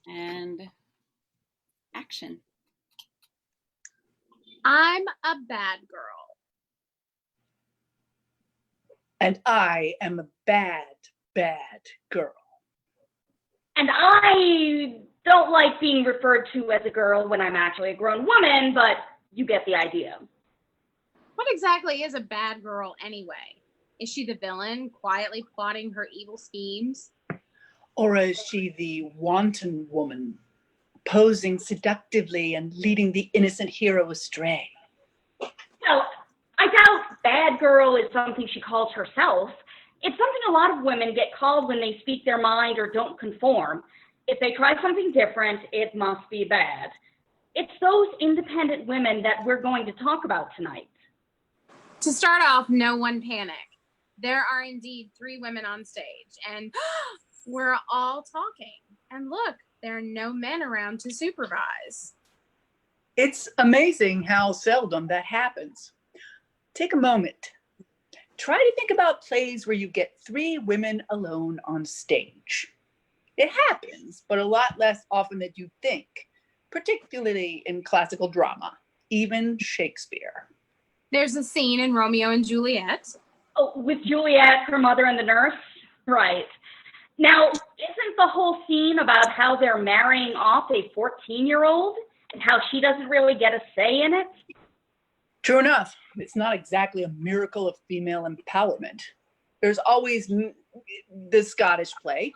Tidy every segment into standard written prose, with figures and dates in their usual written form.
And action. I'm a bad girl. And I am a bad, bad girl. And I don't like being referred to as a girl when I'm actually a grown woman, but you get the idea. What exactly is a bad girl anyway? Is she the villain, quietly plotting her evil schemes? Or is she the wanton woman, posing seductively and leading the innocent hero astray? Well, I doubt bad girl is something she calls herself. It's something a lot of women get called when they speak their mind or don't conform. If they try something different, it must be bad. It's those independent women that we're going to talk about tonight. To start off, no one panic. There are indeed 3 women on stage, and we're all talking. And look, there are no men around to supervise. It's amazing how seldom that happens. Take a moment. Try to think about plays where you get 3 women alone on stage. It happens, but a lot less often than you think, particularly in classical drama, even Shakespeare. There's a scene in Romeo and Juliet. Oh, with Juliet, her mother, and the nurse? Right. Now, isn't the whole scene about how they're marrying off a 14-year-old and how she doesn't really get a say in it? True enough, it's not exactly a miracle of female empowerment. There's always the Scottish play.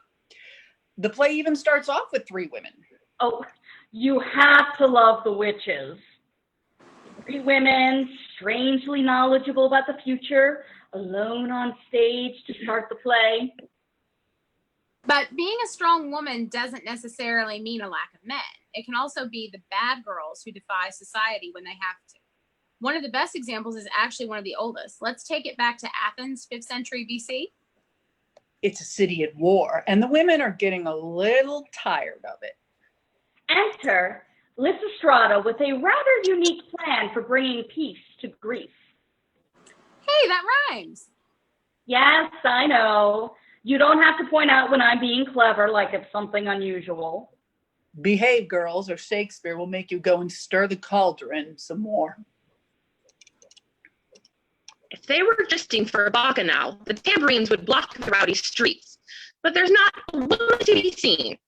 The play even starts off with 3 women. Oh, you have to love The Witches. 3 women, strangely knowledgeable about the future, alone on stage to start the play. But being a strong woman doesn't necessarily mean a lack of men. It can also be the bad girls who defy society when they have to. One of the best examples is actually one of the oldest. Let's take it back to Athens, 5th century BC. It's a city at war, and the women are getting a little tired of it. Enter Lysistrata with a rather unique plan for bringing peace to Greece. Hey, that rhymes. Yes, I know. You don't have to point out when I'm being clever like it's something unusual. Behave, girls, or Shakespeare will make you go and stir the cauldron some more. If they were jesting for a bacchanal, the tambourines would block the rowdy streets. But there's not a woman to be seen,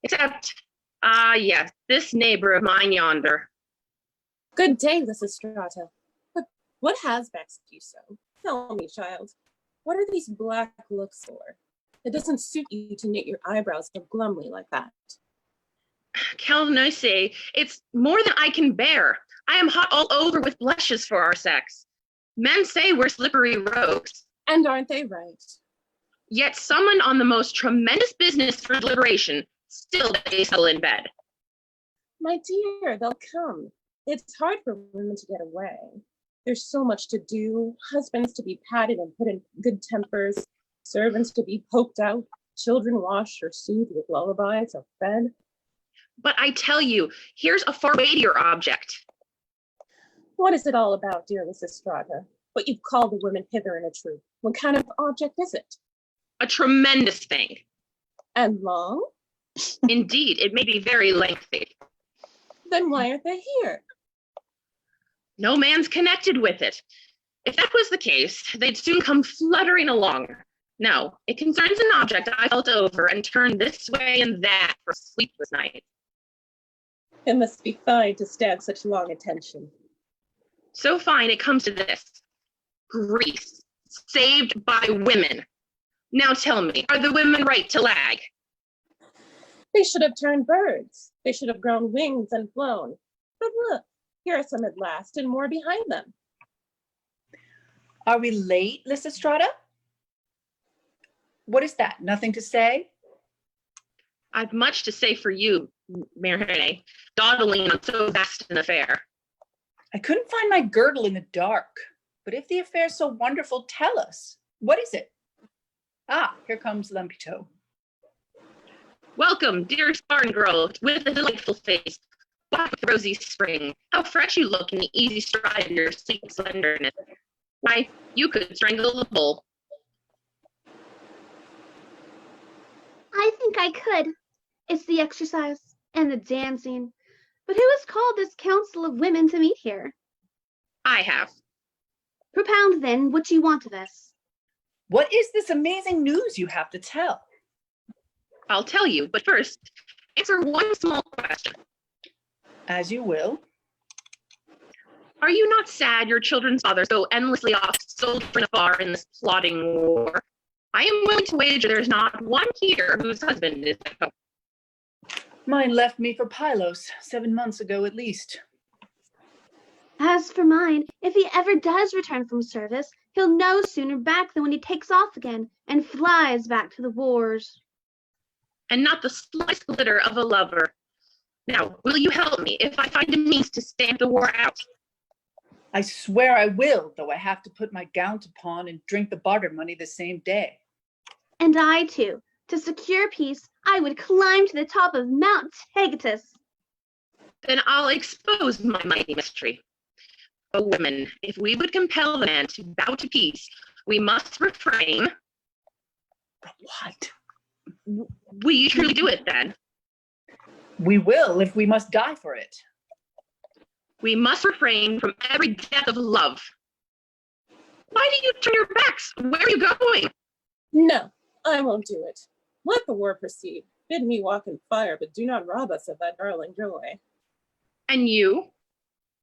except, yes, this neighbor of mine yonder. Good day, Lysistrata. But what has vexed you so? Tell me, child, what are these black looks for? It doesn't suit you to knit your eyebrows so glumly like that. Calnoise, it's more than I can bear. I am hot all over with blushes for our sex. Men say we're slippery rogues. And aren't they right? Yet someone on the most tremendous business for deliberation, still they settle in bed. My dear, they'll come. It's hard for women to get away. There's so much to do, husbands to be patted and put in good tempers, servants to be poked out, children washed or soothed with lullabies or fed. But I tell you, here's a far weightier object. What is it all about, dear Lysistrata? What you've called the women hither in a troop. What kind of object is it? A tremendous thing. And long? Indeed, it may be very lengthy. Then why aren't they here? No man's connected with it. If that was the case, they'd soon come fluttering along. No, it concerns an object I felt over and turned this way and that for sleepless nights. It must be fine to stand such long attention. So fine it comes to this. Greece, saved by women. Now tell me, are the women right to lag? They should have turned birds. They should have grown wings and flown. But look, here are some at last, and more behind them. Are we late, Lysistrata? What is that? Nothing to say? I've much to say for you, Mary, dawdling on so vast an affair. I couldn't find my girdle in the dark, but if the affair's so wonderful, tell us. What is it? Ah, here comes Lumpy Toe. Welcome, dear Spartan girl, with a delightful face, black with rosy spring. How fresh you look in the easy stride of your sleek slenderness. Why, you could strangle a bull. I think I could. It's the exercise. and the dancing. But who has called this council of women to meet here? I have. Propound then what you want of us. What is this amazing news you have to tell? I'll tell you, but first, answer one small question. As you will. Are you not sad your children's fathers go endlessly off soldiering afar in this plotting war? I am willing to wager there's not one here whose husband is at home. Mine left me for Pylos 7 months ago at least. As for mine, if he ever does return from service, he'll no sooner back than when he takes off again and flies back to the wars. And not the slightest glitter of a lover. Now, will you help me if I find a means to stamp the war out? I swear I will, though I have to put my gown to pawn and drink the barter money the same day. And I too. To secure peace, I would climb to the top of Mount Tegetus. Then I'll expose my mighty mystery. O women, if we would compel the man to bow to peace, we must refrain. But what? Will you truly do it then? We will if we must die for it. We must refrain from every death of love. Why do you turn your backs? Where are you going? No, I won't do it. Let the war proceed. Bid me walk in fire, but do not rob us of that darling joy. And you?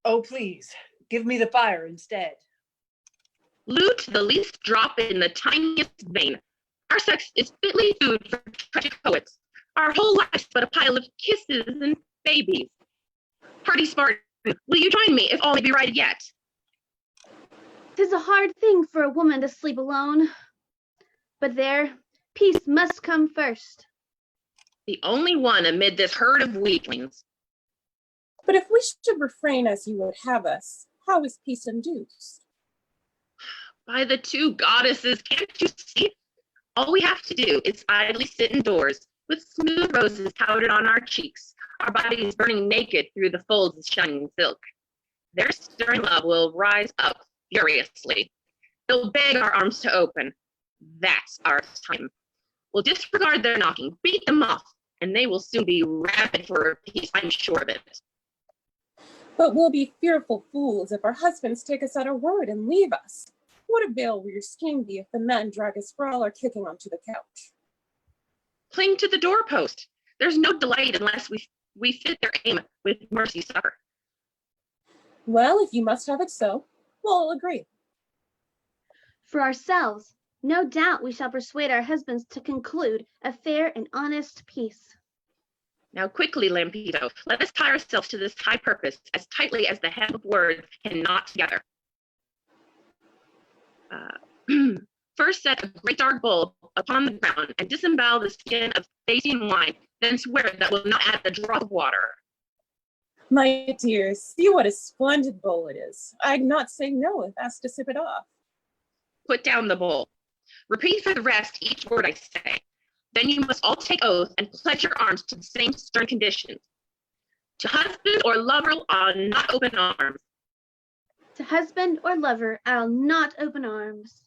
Oh, please, give me the fire instead. Lute the least drop in the tiniest vein. Our sex is fitly food for tragic poets. Our whole life's but a pile of kisses and babies. Hardy Spartan, will you join me if all may be right yet? 'Tis a hard thing for a woman to sleep alone. But there, peace must come first. The only one amid this herd of weaklings. But if we should refrain as you would have us, how is peace induced? By the two goddesses, can't you see? All we have to do is idly sit indoors, with smooth roses powdered on our cheeks, our bodies burning naked through the folds of shining silk. Their stirring love will rise up furiously. They'll beg our arms to open. That's our time. We'll disregard their knocking, beat them off, and they will soon be rabid for peace, I'm sure of it. But we'll be fearful fools if our husbands take us at our word and leave us. What avail will your scheme be if the men drag us sprawler kicking onto the couch? Cling to the doorpost. There's no delight unless we fit their aim with mercy succor. Well, if you must have it so, we'll agree. For ourselves, no doubt we shall persuade our husbands to conclude a fair and honest peace. Now quickly, Lampito, let us tie ourselves to this high purpose as tightly as the hem of words can knot together. First set a great dark bowl upon the ground and disembowel the skin of Thasian wine, then swear that will not add a drop of water. My dear, see what a splendid bowl it is. I'd not say no if asked to sip it off. Put down the bowl. Repeat for the rest each word I say. Then you must all take oath and pledge your arms to the same stern conditions. To husband or lover, I'll not open arms. To husband or lover, I'll not open arms.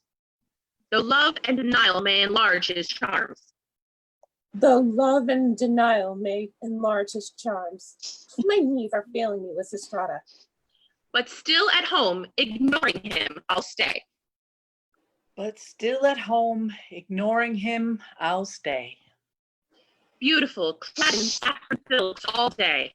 Though love and denial may enlarge his charms. Though love and denial may enlarge his charms. My knees are failing me, Lysistrata. But still at home, ignoring him, I'll stay. But still at home, ignoring him, I'll stay. Beautiful, clad in saffron silks all day.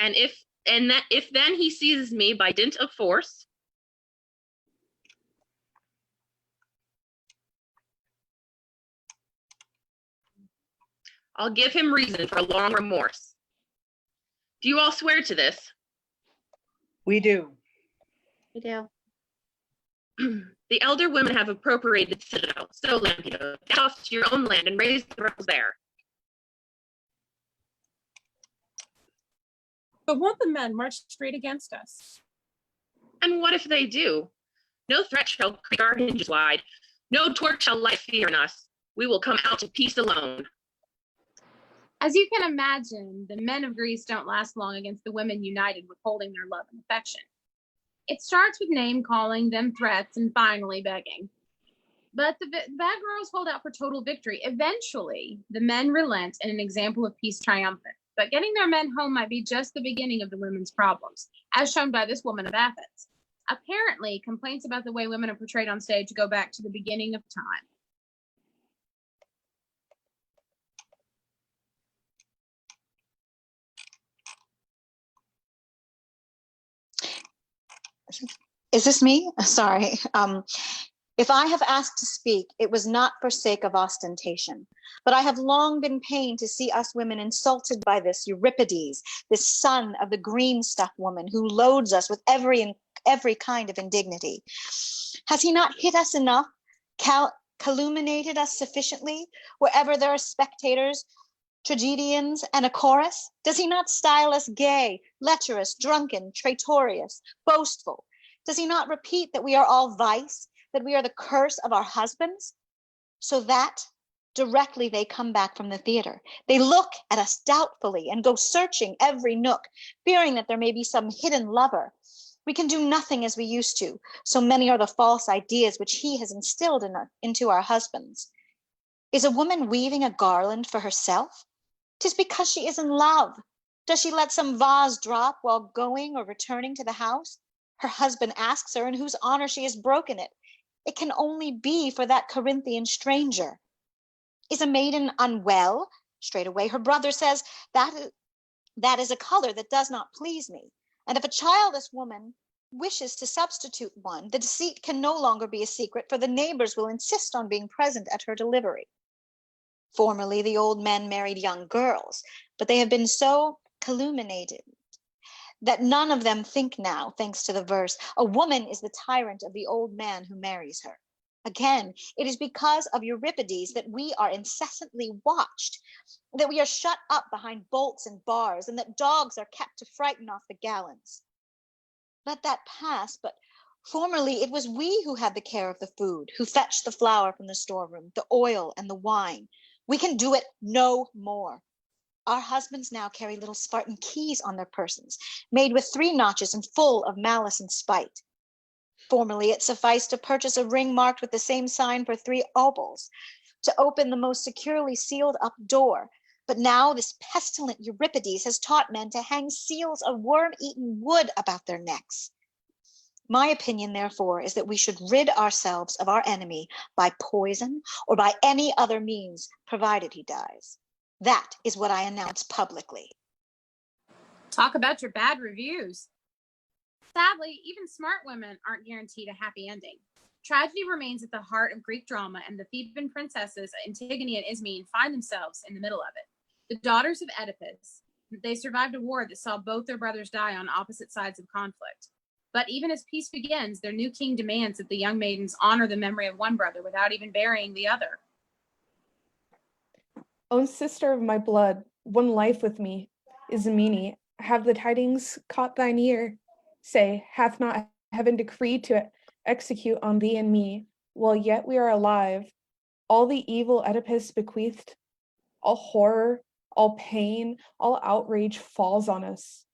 And if then he seizes me by dint of force, I'll give him reason for a long remorse. Do you all swear to this? We do. We do. The elder women have appropriated the citadel, so Lampido, get off to your own land and raise the rebels there. But won't the men march straight against us? And what if they do? No threat shall creak our hinges wide. No torch shall light fear in us. We will come out to peace alone. As you can imagine, the men of Greece don't last long against the women united withholding their love and affection. It starts with name-calling, then threats, and finally begging. But the bad girls hold out for total victory. Eventually, the men relent and an example of peace triumphant. But getting their men home might be just the beginning of the women's problems, as shown by this woman of Athens. Apparently, complaints about the way women are portrayed on stage go back to the beginning of time. Is this me? Sorry. If I have asked to speak, it was not for sake of ostentation, but I have long been pained to see us women insulted by this Euripides, this son of the green stuff woman who loads us with every kind of indignity. Has he not hit us enough, calumniated us sufficiently, wherever there are spectators, tragedians, and a chorus? Does he not style us gay, lecherous, drunken, traitorous, boastful? Does he not repeat that we are all vice, that we are the curse of our husbands? So that directly they come back from the theater, they look at us doubtfully and go searching every nook, fearing that there may be some hidden lover. We can do nothing as we used to, so many are the false ideas which he has instilled into our husbands. Is a woman weaving a garland for herself? 'Tis because she is in love. Does she let some vase drop while going or returning to the house? Her husband asks her in whose honor she has broken it. It can only be for that Corinthian stranger. Is a maiden unwell? Straightway her brother says, that is a color that does not please me. And if a childless woman wishes to substitute one, the deceit can no longer be a secret, for the neighbors will insist on being present at her delivery. Formerly, the old men married young girls, but they have been so calumniated that none of them think now, thanks to the verse, a woman is the tyrant of the old man who marries her. Again, it is because of Euripides that we are incessantly watched, that we are shut up behind bolts and bars, and that dogs are kept to frighten off the gallants. Let that pass, but formerly it was we who had the care of the food, who fetched the flour from the storeroom, the oil and the wine. We can do it no more. Our husbands now carry little Spartan keys on their persons, made with 3 notches and full of malice and spite. Formerly, it sufficed to purchase a ring marked with the same sign for 3 obols, to open the most securely sealed up door. But now this pestilent Euripides has taught men to hang seals of worm-eaten wood about their necks. My opinion, therefore, is that we should rid ourselves of our enemy by poison or by any other means, provided he dies. That is what I announce publicly. Talk about your bad reviews. Sadly, even smart women aren't guaranteed a happy ending. Tragedy remains at the heart of Greek drama, and the Theban princesses Antigone and Ismene find themselves in the middle of it. The daughters of Oedipus, they survived a war that saw both their brothers die on opposite sides of conflict. But even as peace begins, their new king demands that the young maidens honor the memory of one brother without even burying the other. Own sister of my blood, one life with me, Ismene, have the tidings caught thine ear? Say, hath not heaven decreed to execute on thee and me, while yet we are alive, all the evil Oedipus bequeathed? All horror, all pain, all outrage falls on us.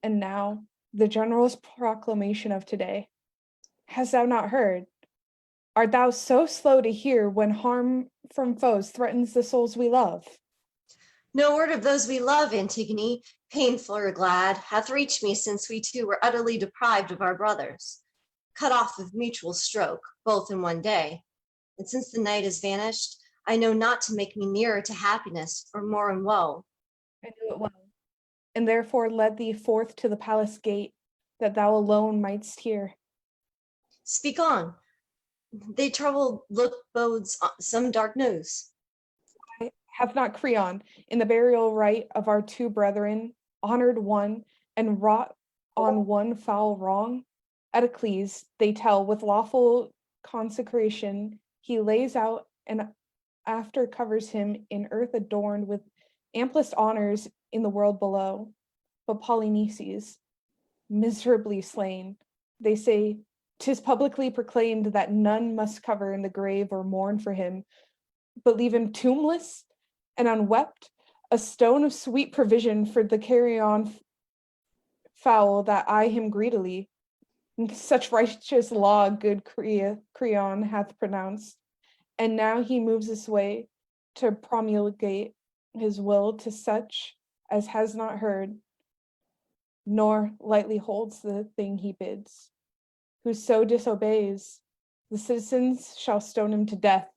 And now, the general's proclamation of today. Hast thou not heard? Art thou so slow to hear when harm from foes threatens the souls we love? No word of those we love, Antigone, painful or glad, hath reached me since we two were utterly deprived of our brothers, cut off with mutual stroke, both in one day. And since the night has vanished, I know not to make me nearer to happiness or more in woe. I knew it well, and therefore led thee forth to the palace gate, that thou alone mightst hear. Speak on. They troubled look bodes some dark news. Hath not Creon, in the burial rite of our 2 brethren, honored one and wrought on one foul wrong? Eteocles, they tell, with lawful consecration, he lays out and after covers him in earth adorned with amplest honors in the world below. But Polynices, miserably slain, they say, 'tis publicly proclaimed that none must cover in the grave or mourn for him, but leave him tombless and unwept, a stone of sweet provision for the carrion fowl that eye him greedily. Such righteous law good Creon hath pronounced, and now he moves his way to promulgate his will to such as has not heard, nor lightly holds the thing he bids. Whoso disobeys, the citizens shall stone him to death.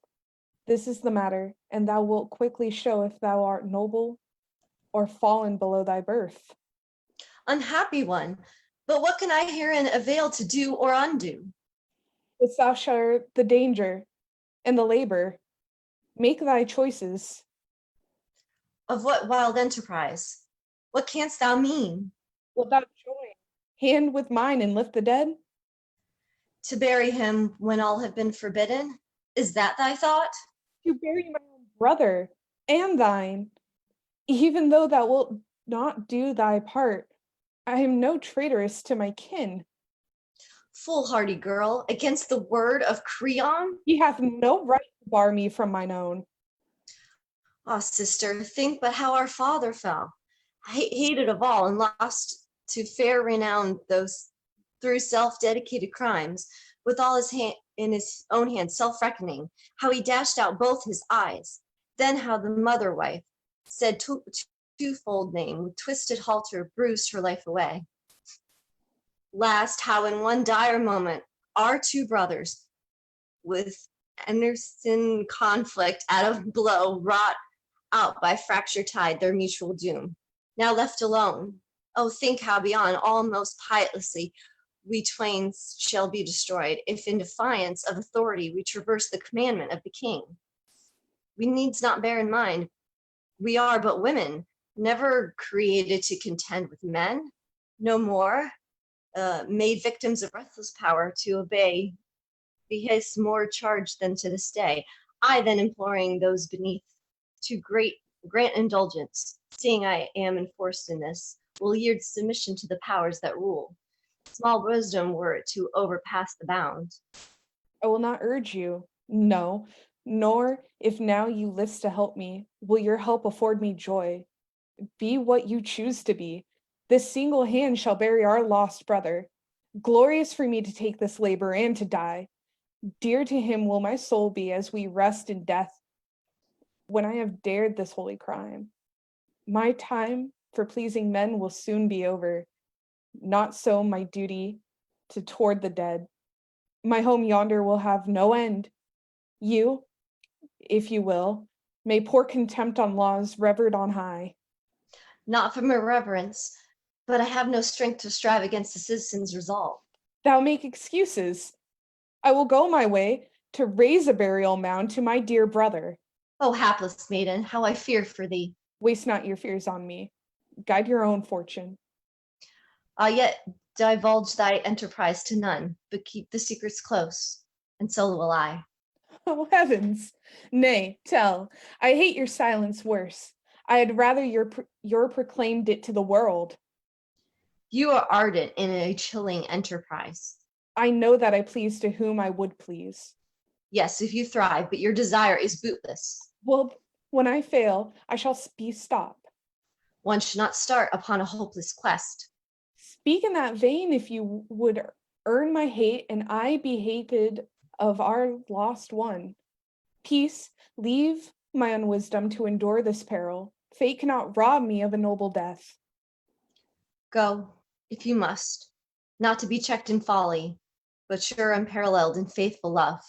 This is the matter, and thou wilt quickly show if thou art noble or fallen below thy birth. Unhappy one, but what can I herein avail to do or undo? Wouldst thou share the danger and the labor? Make thy choices. Of what wild enterprise? What canst thou mean? Wilt thou join hand with mine and lift the dead? To bury him when all have been forbidden? Is that thy thought? To bury my own brother and thine, even though thou wilt not do thy part. I am no traitoress to my kin. Foolhardy girl, against the word of Creon? He hath no right to bar me from mine own. Ah, sister, think but how our father fell, hated of all and lost to fair renown those through self-dedicated crimes, with all his hand in his own hand, self-reckoning, how he dashed out both his eyes. Then how the mother wife said twofold name, with twisted halter bruised her life away. Last, how in one dire moment, our two brothers, with Anderson conflict at a blow, wrought out by fracture tied their mutual doom. Now left alone, oh, think how beyond all most piously we twain shall be destroyed, if in defiance of authority we traverse the commandment of the king. We needs not bear in mind, we are but women, never created to contend with men, no more, made victims of breathless power to obey behests more charged than to this day. I then imploring those beneath to grant indulgence, seeing I am enforced in this, will yield submission to the powers that rule. Small wisdom were it to overpass the bound. I will not urge you, no, nor if now you list to help me, will your help afford me joy. Be what you choose to be. This single hand shall bury our lost brother. Glorious for me to take this labor and to die. Dear to him will my soul be as we rest in death when I have dared this holy crime. My time for pleasing men will soon be over. Not so my duty to toward the dead. My home yonder will have no end. You, if you will, may pour contempt on laws revered on high. Not from irreverence, but I have no strength to strive against the citizens' resolve. Thou make excuses. I will go my way to raise a burial mound to my dear brother. O hapless maiden, how I fear for thee. Waste not your fears on me. Guide your own fortune. Yet divulge thy enterprise to none, but keep the secrets close, and so will I. Oh, heavens! Nay, tell. I hate your silence worse. I had rather your proclaimed it to the world. You are ardent in a chilling enterprise. I know that I please to whom I would please. Yes, if you thrive, but your desire is bootless. Well, when I fail, I shall be stopped. One should not start upon a hopeless quest. Speak in that vein if you would earn my hate and I be hated of our lost one. Peace, leave my unwisdom to endure this peril. Fate cannot rob me of a noble death. Go, if you must, not to be checked in folly, but sure unparalleled in faithful love.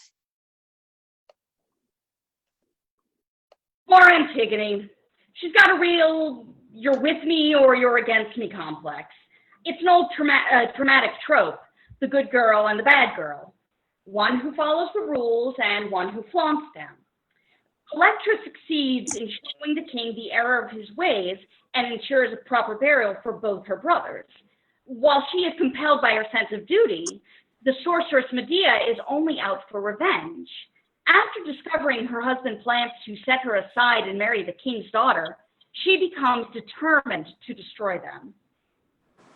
Poor Antigone. She's got a real you're with me or you're against me complex. It's an old dramatic trope, the good girl and the bad girl. One who follows the rules and one who flaunts them. Electra succeeds in showing the king the error of his ways and ensures a proper burial for both her brothers. While she is compelled by her sense of duty, the sorceress Medea is only out for revenge. After discovering her husband plans to set her aside and marry the king's daughter, she becomes determined to destroy them.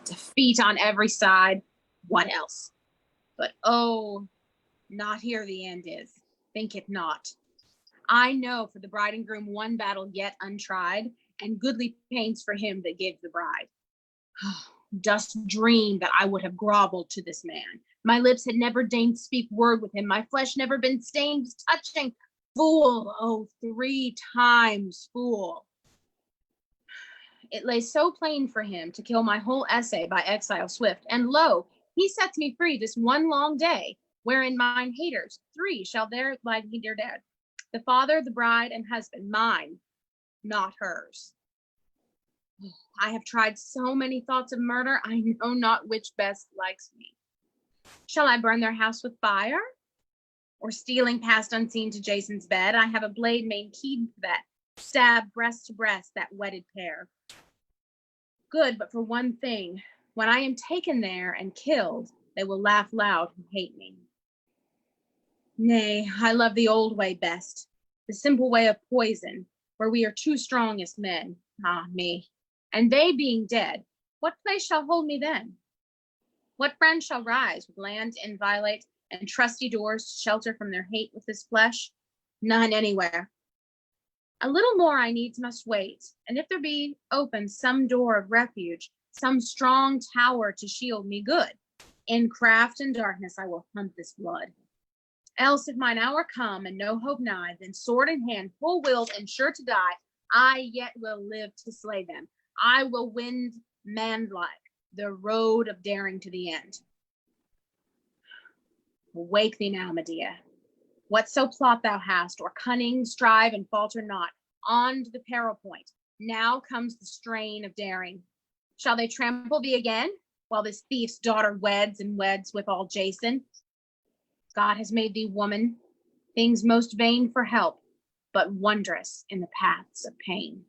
Defeat on every side. What else? But oh, not here the end is. Think it not. I know for the bride and groom one battle yet untried, and goodly pains for him that gave the bride. Dost dream that I would have groveled to this man? My lips had never deigned speak word with him, my flesh never been stained with touching. Fool, oh, 3 times fool. It lay so plain for him to kill my whole essay by exile swift, and lo, he sets me free this one long day, wherein mine haters 3 shall there lie dear dead. The father, the bride, and husband, mine, not hers. I have tried so many thoughts of murder, I know not which best likes me. Shall I burn their house with fire? Or stealing past unseen to Jason's bed, I have a blade main keyed that stab breast to breast that wedded pair. Good, but for one thing, when I am taken there and killed, they will laugh loud who hate me. Nay, I love the old way best, the simple way of poison, where we are 2 strongest men, ah me, and they being dead, what place shall hold me then? What friend shall rise with land inviolate and trusty doors to shelter from their hate with his flesh? None anywhere. A little more I needs must wait, and if there be open some door of refuge, some strong tower to shield me, good. In craft and darkness I will hunt this blood. Else if mine hour come and no hope nigh, then sword in hand, full-willed and sure to die, I yet will live to slay them. I will win manlike the road of daring to the end. Wake thee now, Medea. Whatso plot thou hast, or cunning, strive and falter not. On to the peril point. Now comes the strain of daring. Shall they trample thee again, while this thief's daughter weds and weds withal Jason? God has made thee woman, things most vain for help, but wondrous in the paths of pain.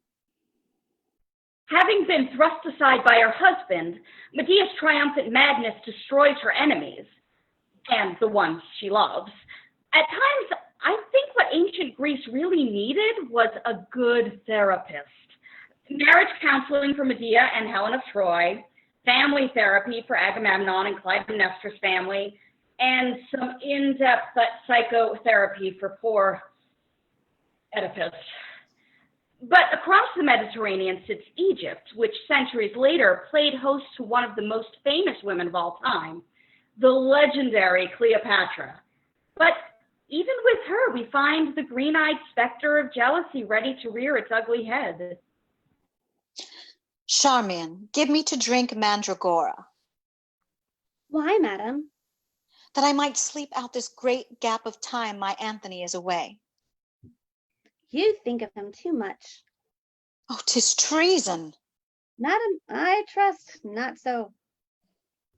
Having been thrust aside by her husband, Medea's triumphant madness destroys her enemies, and the ones she loves. At times, I think what ancient Greece really needed was a good therapist. Marriage counseling for Medea and Helen of Troy, family therapy for Agamemnon and Clytemnestra's family, and some in-depth psychotherapy for poor Oedipus. But across the Mediterranean sits Egypt, which centuries later played host to one of the most famous women of all time, the legendary Cleopatra. But even with her, we find the green-eyed specter of jealousy ready to rear its ugly head. Charmian, give me to drink mandragora. Why, madam? That I might sleep out this great gap of time my Anthony is away. You think of him too much. Oh, 'tis treason. Madam, I trust not so.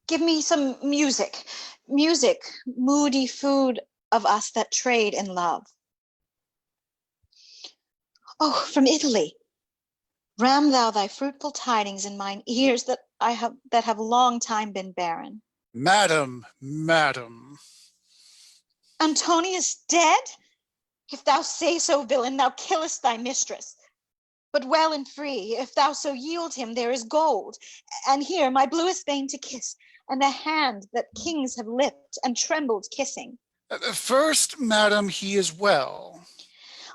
Give me some music, moody food of us that trade in love. Oh, from Italy, ram thou thy fruitful tidings in mine ears that have long time been barren. Madam. Antonius dead? If thou say so, villain, thou killest thy mistress. But well and free, if thou so yield him, there is gold. And here my bluest vein to kiss, and a hand that kings have lipped and trembled kissing. First, madam, he is well.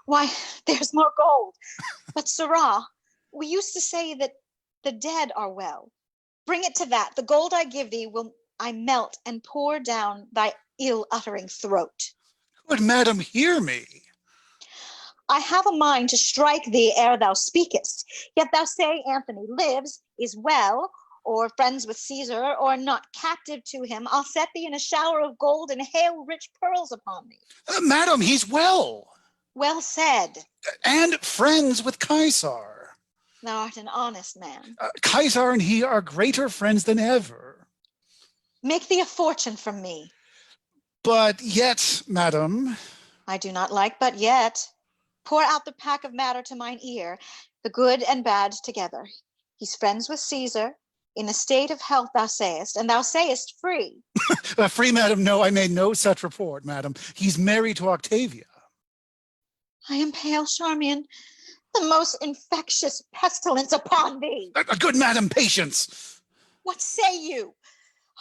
Why, there's more gold. But Sirrah, we used to say that the dead are well. Bring it to that. The gold I give thee will I melt and pour down thy ill-uttering throat. Good madam, hear me. I have a mind to strike thee ere thou speakest. Yet thou say Anthony lives, is well, or friends with Caesar, or not captive to him. I'll set thee in a shower of gold and hail rich pearls upon thee. Madam, he's well. Well said. And friends with Caesar. Thou art an honest man. Caesar and he are greater friends than ever. Make thee a fortune from me. But yet, madam. I do not like but yet. Pour out the pack of matter to mine ear, the good and bad together. He's friends with Caesar, in a state of health thou sayest, and thou sayest free. Free, madam, no, I made no such report, madam. He's married to Octavia. I am pale, Charmian, the most infectious pestilence upon thee. Good madam, patience. What say you?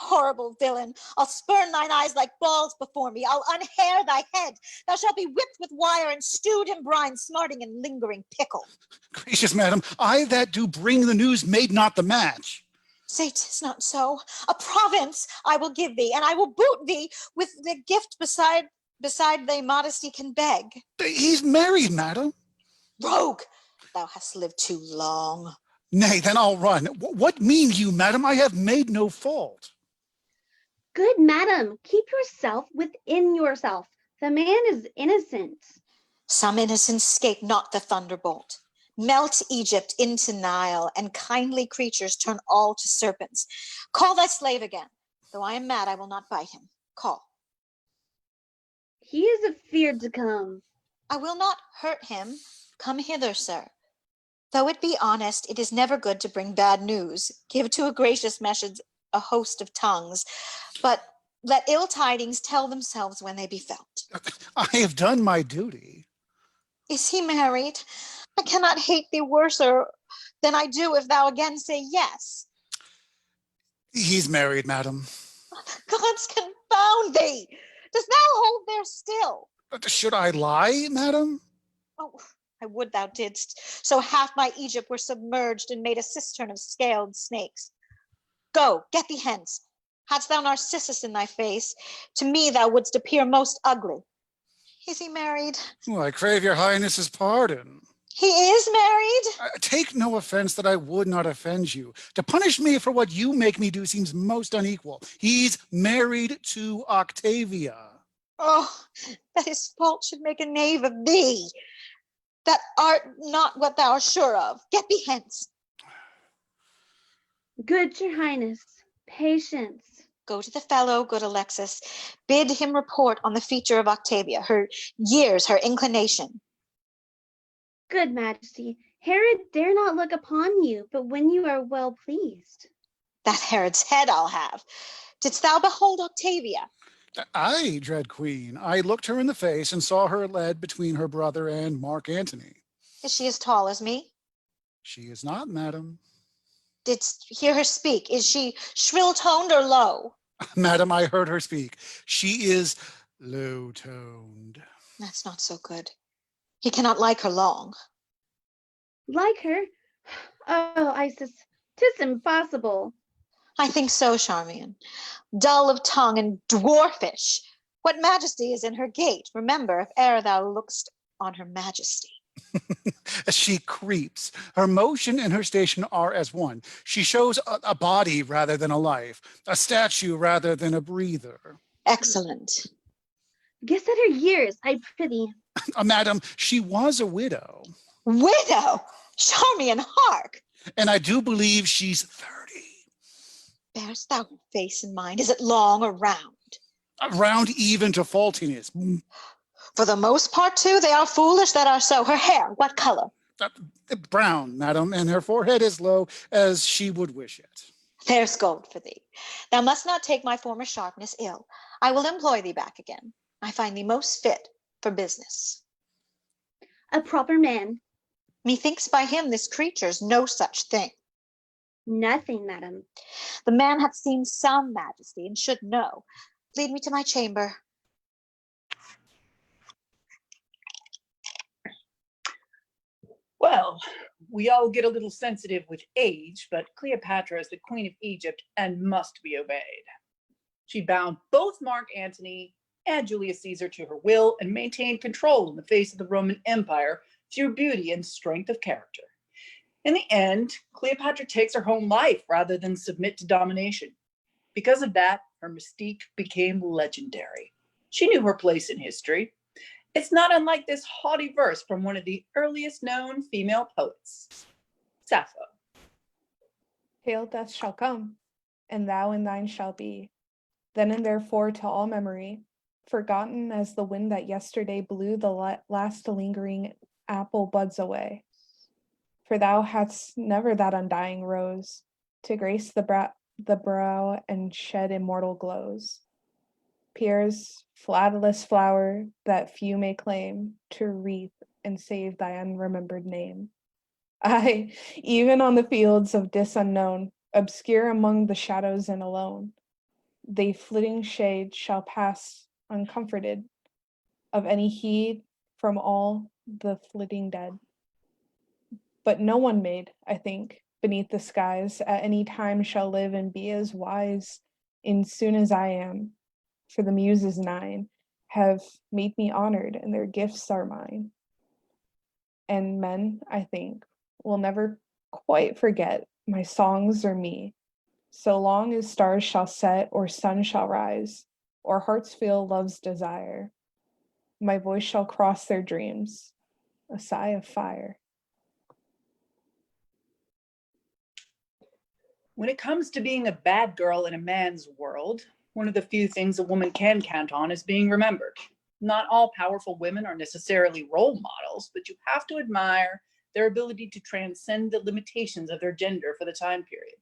Horrible villain, I'll spurn thine eyes like balls before me. I'll unhair thy head. Thou shalt be whipped with wire and stewed in brine, smarting in lingering pickle. Gracious madam, I that do bring the news made not the match. Say 'tis not so. A province I will give thee, and I will boot thee with the gift beside thy modesty can beg. He's married, madam. Rogue, thou hast lived too long. Nay, then I'll run. What mean you, madam? I have made no fault. Good madam, keep yourself within yourself. The man is innocent. Some innocents escape not the thunderbolt. Melt Egypt into Nile, and kindly creatures turn all to serpents. Call thy slave again. Though I am mad, I will not bite him. Call. He is afeard to come. I will not hurt him. Come hither, sir. Though it be honest, it is never good to bring bad news. Give to a gracious message a host of tongues, but let ill tidings tell themselves when they be felt. I have done my duty. Is he married? I cannot hate thee worser than I do if thou again say yes. He's married, madam. Gods confound thee! Dost thou hold there still? Should I lie, madam? Oh, I would thou didst, so half my Egypt were submerged and made a cistern of scaled snakes. Go, get thee hence. Hadst thou Narcissus in thy face, to me thou wouldst appear most ugly. Is he married? Oh, I crave your highness's pardon. He is married? Take no offense that I would not offend you. To punish me for what you make me do seems most unequal. He's married to Octavia. Oh, that his fault should make a knave of thee. That art not what thou art sure of. Get thee hence. Good your highness, patience. Go to the fellow, good Alexis. Bid him report on the feature of Octavia, her years, her inclination. Good majesty, Herod dare not look upon you, but when you are well pleased. That Herod's head I'll have. Didst thou behold Octavia? Aye, dread queen. I looked her in the face and saw her led between her brother and Mark Antony. Is she as tall as me? She is not, madam. Didst hear her speak? Is she shrill-toned or low? Madam, I heard her speak. She is low-toned. That's not so good. He cannot like her long. Like her? Oh, Isis, 'tis impossible. I think so, Charmian. Dull of tongue and dwarfish. What majesty is in her gait? Remember, if e'er thou look'st on her majesty. As she creeps, her motion and her station are as one. She shows a body rather than a life, a statue rather than a breather. Excellent. Guess at her years, I prithee. Madam, she was a widow. Widow? Charmian, hark! And I do believe she's 30. Bear'st thou her face in mind? Is it long or round? Round even to faultiness. For the most part, too, they are foolish that are so. Her hair, what color? Brown, madam, and her forehead as low as she would wish it. There's gold for thee. Thou must not take my former sharpness ill. I will employ thee back again. I find thee most fit for business. A proper man. Methinks by him this creature's no such thing. Nothing, madam. The man hath seen some majesty and should know. Lead me to my chamber. Well, we all get a little sensitive with age, but Cleopatra is the queen of Egypt and must be obeyed. She bound both Mark Antony and Julius Caesar to her will and maintained control in the face of the Roman Empire through beauty and strength of character. In the end, Cleopatra takes her own life rather than submit to domination. Because of that, her mystique became legendary. She knew her place in history. It's not unlike this haughty verse from one of the earliest known female poets, Sappho. Pale death shall come, and thou and thine shall be. Then and therefore to all memory, forgotten as the wind that yesterday blew the last lingering apple buds away. For thou hadst never that undying rose to grace the brow and shed immortal glows. Pierre's flatless flower that few may claim to wreath and save thy unremembered name. Aye, even on the fields of dis unknown, obscure among the shadows and alone, they flitting shades shall pass uncomforted of any heed from all the flitting dead. But no one made, I think, beneath the skies at any time shall live and be as wise in soon as I am, for the Muses 9 have made me honored and their gifts are mine. And men, I think, will never quite forget my songs or me, so long as stars shall set or sun shall rise, or hearts feel love's desire. My voice shall cross their dreams, a sigh of fire. When it comes to being a bad girl in a man's world, one of the few things a woman can count on is being remembered. Not all powerful women are necessarily role models, but you have to admire their ability to transcend the limitations of their gender for the time period.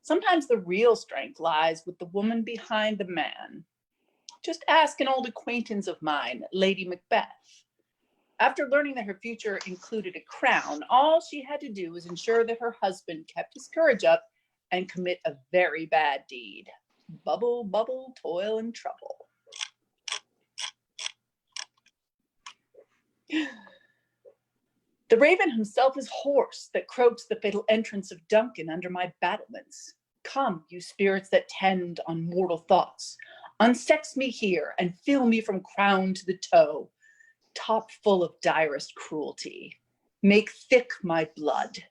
Sometimes the real strength lies with the woman behind the man. Just ask an old acquaintance of mine, Lady Macbeth. After learning that her future included a crown, all she had to do was ensure that her husband kept his courage up and commit a very bad deed. Bubble, bubble, toil and trouble. The raven himself is hoarse that croaks the fatal entrance of Duncan under my battlements. Come, you spirits that tend on mortal thoughts, unsex me here and fill me from crown to the toe, top full of direst cruelty. Make thick my blood.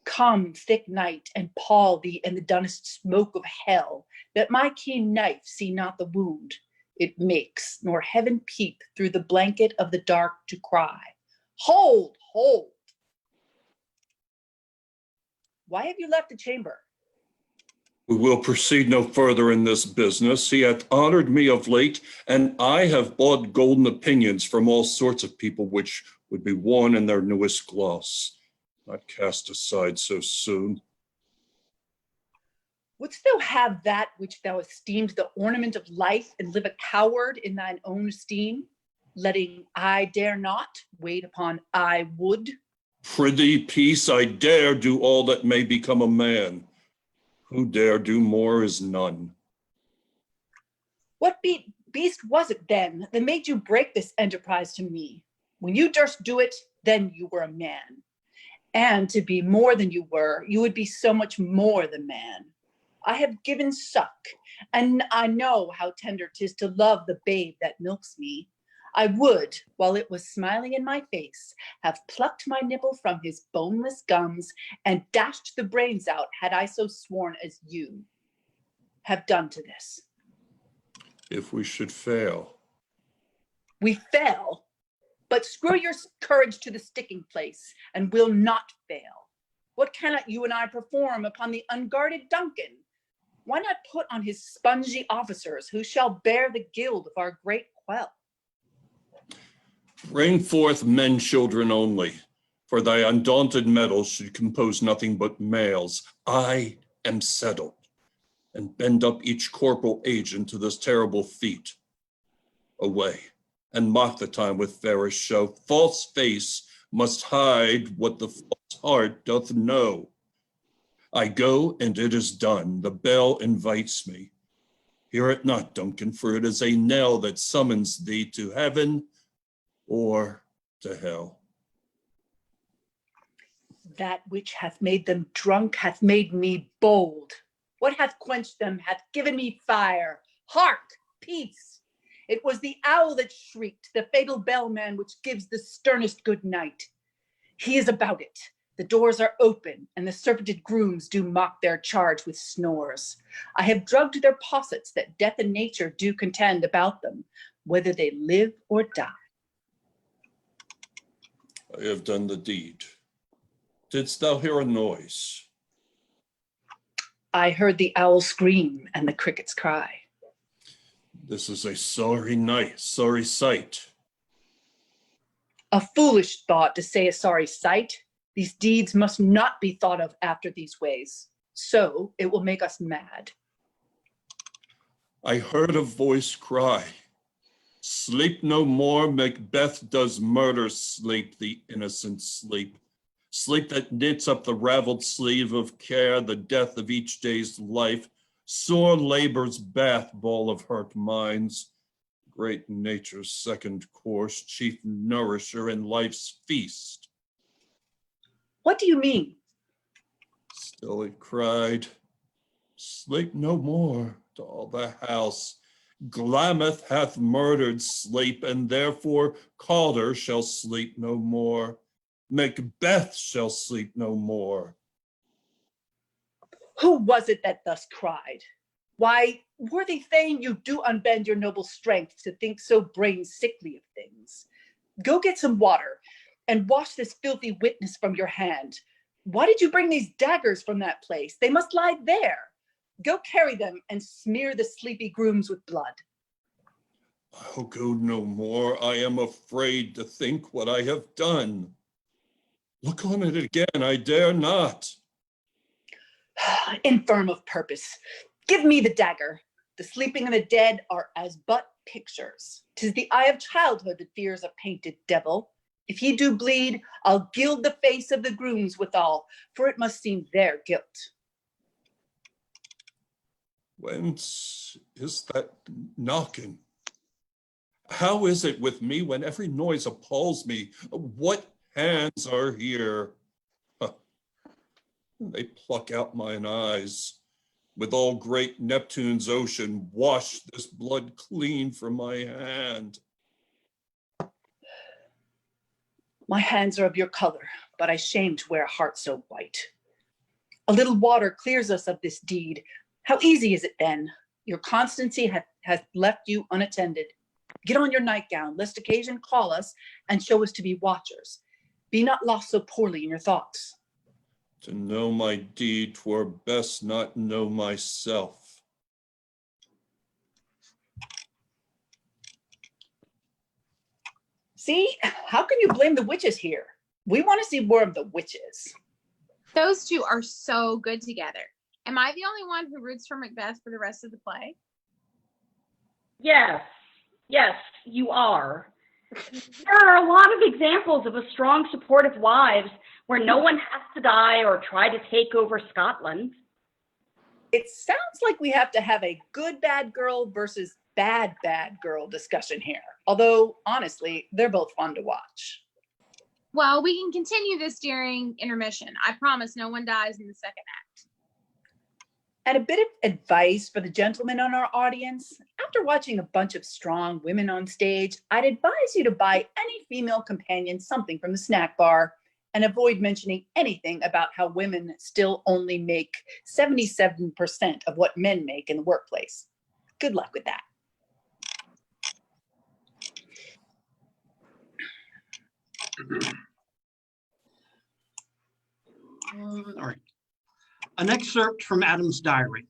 Come, thick night, and pall thee in the dunnest smoke of hell, that my keen knife see not the wound it makes, nor heaven peep through the blanket of the dark to cry, hold, hold. Why have you left the chamber? We will proceed no further in this business. He hath honored me of late, and I have bought golden opinions from all sorts of people which would be worn in their newest gloss, not cast aside so soon. Wouldst thou have that which thou esteemed the ornament of life, and live a coward in thine own esteem, letting I dare not wait upon I would? Prithee, peace, I dare do all that may become a man. Who dare do more is none. What beast was it then that made you break this enterprise to me? When you durst do it, then you were a man. And to be more than you were, you would be so much more than man. I have given suck, and I know how tender 'tis to love the babe that milks me. I would, while it was smiling in my face, have plucked my nipple from his boneless gums and dashed the brains out, had I so sworn as you have done to this. If we should fail. We fail, but screw your courage to the sticking place, and we'll not fail. What cannot you and I perform upon the unguarded Duncan? Why not put on his spongy officers, who shall bear the guild of our great quell? Bring forth men children only, for thy undaunted mettle should compose nothing but males. I am settled, and bend up each corporal agent to this terrible feat. Away, and mock the time with fairest show. False face must hide what the false heart doth know. I go, and it is done. The bell invites me. Hear it not, Duncan, for it is a knell that summons thee to heaven or to hell. That which hath made them drunk hath made me bold. What hath quenched them hath given me fire. Hark, peace! It was the owl that shrieked, the fatal bellman which gives the sternest good night. He is about it. The doors are open, and the serpented grooms do mock their charge with snores. I have drugged their possets that death and nature do contend about them, whether they live or die. I have done the deed. Didst thou hear a noise? I heard the owl scream and the crickets cry. This is a sorry night, sorry sight. A foolish thought to say a sorry sight. These deeds must not be thought of after these ways. So it will make us mad. I heard a voice cry, sleep no more, Macbeth does murder sleep, the innocent sleep. Sleep that knits up the raveled sleeve of care, the death of each day's life, sore labor's bath ball of hurt minds, great nature's second course, chief nourisher in life's feast. What do you mean? Still it cried, sleep no more to all the house. Glameth hath murdered sleep, and therefore Calder shall sleep no more. Macbeth shall sleep no more. Who was it that thus cried? Why, worthy Thane, you do unbend your noble strength to think so brain sickly of things. Go get some water and wash this filthy witness from your hand. Why did you bring these daggers from that place? They must lie there. Go carry them and smear the sleepy grooms with blood. I'll go no more. I am afraid to think what I have done. Look on it again, I dare not. Infirm of purpose. Give me the dagger. The sleeping and the dead are as but pictures. 'Tis the eye of childhood that fears a painted devil. If he do bleed, I'll gild the face of the grooms withal, for it must seem their guilt. Whence is that knocking? How is it with me when every noise appalls me? What hands are here? They pluck out mine eyes. With all great Neptune's ocean, wash this blood clean from my hand. My hands are of your color, but I shame to wear a heart so white. A little water clears us of this deed. How easy is it then? Your constancy has left you unattended. Get on your nightgown, lest occasion call us and show us to be watchers. Be not lost so poorly in your thoughts. To know my deed, 'twere best not know myself. See, how can you blame the witches here? We want to see more of the witches. Those two are so good together. Am I the only one who roots for Macbeth for the rest of the play? Yes, you are. There are a lot of examples of a strong support of wives where no one has to die or try to take over Scotland. It sounds like we have to have a good bad girl versus bad girl discussion here. Although, honestly, they're both fun to watch. Well, we can continue this during intermission. I promise no one dies in the second act. And a bit of advice for the gentlemen on our audience. After watching a bunch of strong women on stage, I'd advise you to buy any female companion something from the snack bar and avoid mentioning anything about how women still only make 77% of what men make in the workplace. Good luck with that. All right. An excerpt from Adam's diary.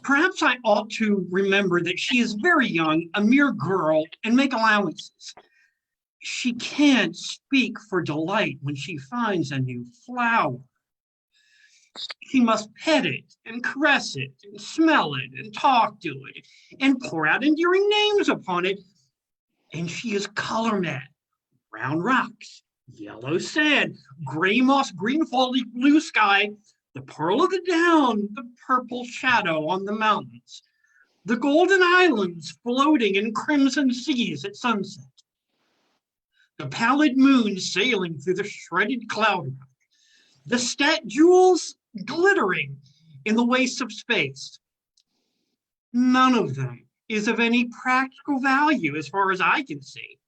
Perhaps I ought to remember that she is very young, a mere girl, and make allowances. She can't speak for delight when she finds a new flower. She must pet it and caress it and smell it and talk to it and pour out endearing names upon it. And she is color mad. Brown rocks, yellow sand, gray moss, green foliage, blue sky, the pearl of the down, the purple shadow on the mountains, the golden islands floating in crimson seas at sunset, the pallid moon sailing through the shredded cloud rack, the stat jewels glittering in the wastes of space. None of them is of any practical value as far as I can see,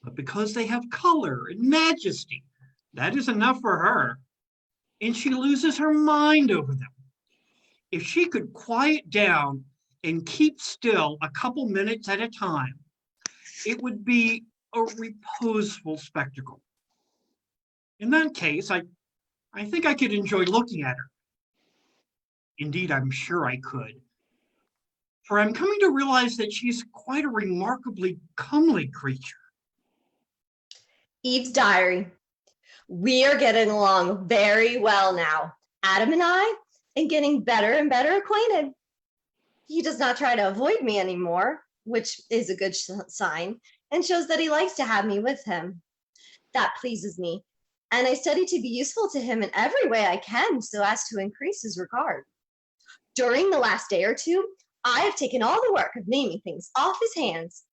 but because they have color and majesty, that is enough for her. And she loses her mind over them. If she could quiet down and keep still a couple minutes at a time, it would be a reposeful spectacle. In that case, I think I could enjoy looking at her. Indeed, I'm sure I could. For I'm coming to realize that she's quite a remarkably comely creature. Eve's diary. We are getting along very well now, Adam and I, and getting better and better acquainted. He does not try to avoid me anymore, which is a good sign, and shows that he likes to have me with him. That pleases me, and I study to be useful to him in every way I can so as to increase his regard. During the last day or two, I have taken all the work of naming things off his hands,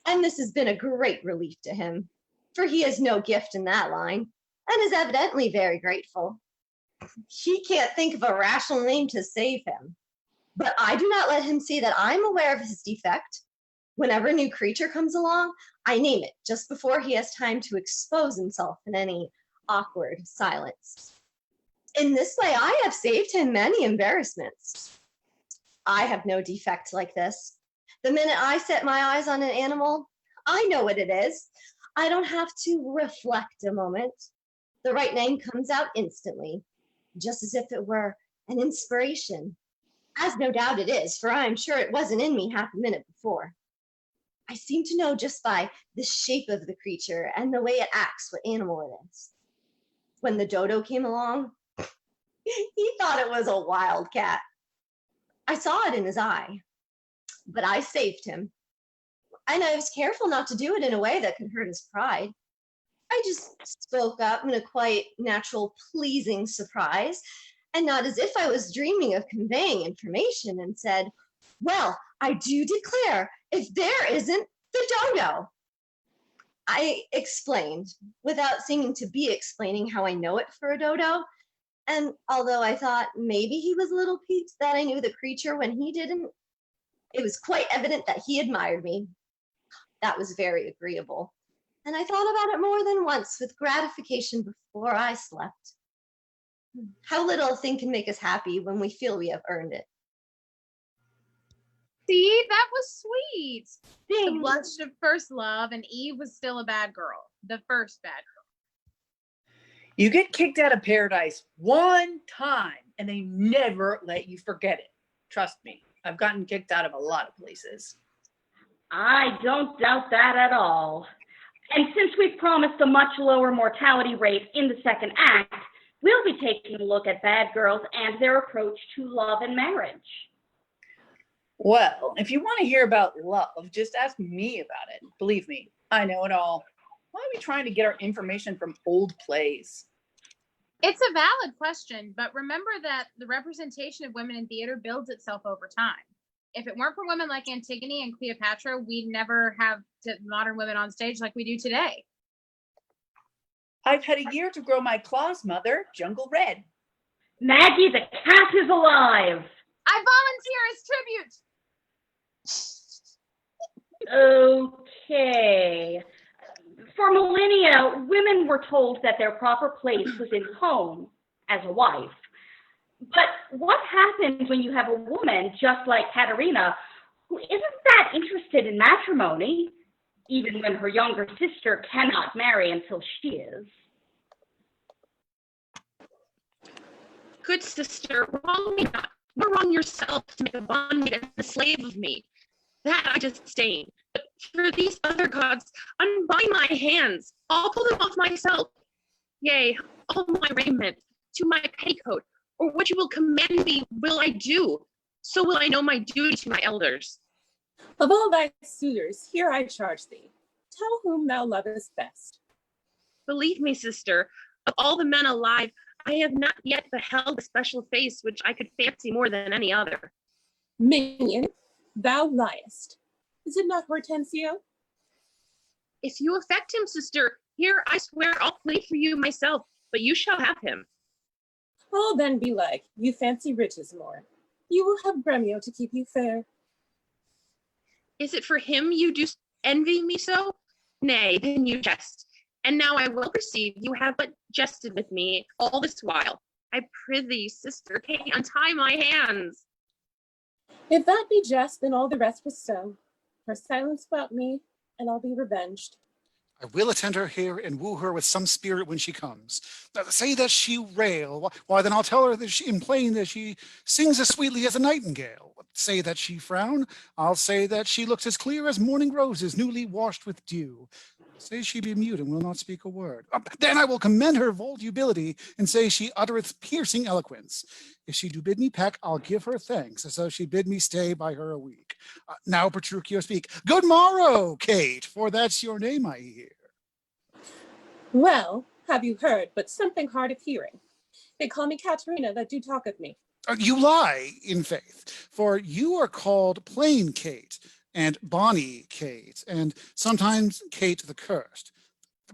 and this has been a great relief to him, for he has no gift in that line, and is evidently very grateful. He can't think of a rational name to save him, but I do not let him see that I'm aware of his defect. Whenever a new creature comes along, I name it just before he has time to expose himself in any awkward silence. In this way, I have saved him many embarrassments. I have no defect like this. The minute I set my eyes on an animal, I know what it is. I don't have to reflect a moment. The right name comes out instantly, just as if it were an inspiration, as no doubt it is, for I am sure it wasn't in me half a minute before. I seem to know just by the shape of the creature and the way it acts what animal it is. When the dodo came along, he thought it was a wild cat. I saw it in his eye, but I saved him. And I was careful not to do it in a way that could hurt his pride. I just spoke up in a quite natural, pleasing surprise, and not as if I was dreaming of conveying information, and said, "Well, I do declare, if there isn't the dodo." I explained, without seeming to be explaining how I know it for a dodo, and although I thought maybe he was a little piqued that I knew the creature when he didn't, it was quite evident that he admired me. That was very agreeable, and I thought about it more than once with gratification before I slept. How little a thing can make us happy when we feel we have earned it. See, that was sweet. The Thanks. blush of first love, and Eve was still a bad girl. The first bad girl. You get kicked out of paradise one time and they never let you forget it. Trust me, I've gotten kicked out of a lot of places. I don't doubt that at all. And since we've promised a much lower mortality rate in the second act, we'll be taking a look at bad girls and their approach to love and marriage. Well, if you want to hear about love, just ask me about it. Believe me, I know it all. Why are we trying to get our information from old plays? It's a valid question, but remember that the representation of women in theater builds itself over time. If it weren't for women like Antigone and Cleopatra, we'd never have modern women on stage like we do today. I've had a year to grow my claws, Mother. Jungle Red. Maggie, the cat is alive. I volunteer as tribute. Okay. For millennia, women were told that their proper place was in home as a wife. But what happens when you have a woman just like Katerina, who isn't that interested in matrimony, even when her younger sister cannot marry until she is? Good sister, wrong me not. You're wrong yourself to make a bondmaid and a slave of me. That I disdain. But for these other gods, unbind my hands. I'll pull them off myself. Yea, all my raiment, to my petticoat, or what you will command me will I do. So will I know my duty to my elders. Of all thy suitors, here I charge thee. Tell whom thou lovest best. Believe me, sister, of all the men alive, I have not yet beheld a special face which I could fancy more than any other. Minion, thou liest. Is it not Hortensio? If you affect him, sister, here I swear I'll plead for you myself, but you shall have him. Oh, then belike, you fancy riches more. You will have Gremio to keep you fair. Is it for him you do envy me so? Nay, then you jest. And now I will perceive you have but jested with me all this while. I prithee, sister, can you untie my hands? If that be jest, then all the rest was so. For silence about me, and I'll be revenged. I will attend her here and woo her with some spirit when she comes. Say that she rail, why then I'll tell her that in plain that she sings as sweetly as a nightingale. Say that she frown, I'll say that she looks as clear as morning roses newly washed with dew. Say she be mute and will not speak a word. Then I will commend her volubility and say she uttereth piercing eloquence. If she do bid me peck, I'll give her thanks, as though she bid me stay by her a week. Now Petruchio speak. Good morrow, Kate, for that's your name I hear. Well, have you heard, but something hard of hearing. They call me Katerina that do talk of me. You lie, in faith, for you are called plain Kate, and bonny Kate, and sometimes Kate the Cursed.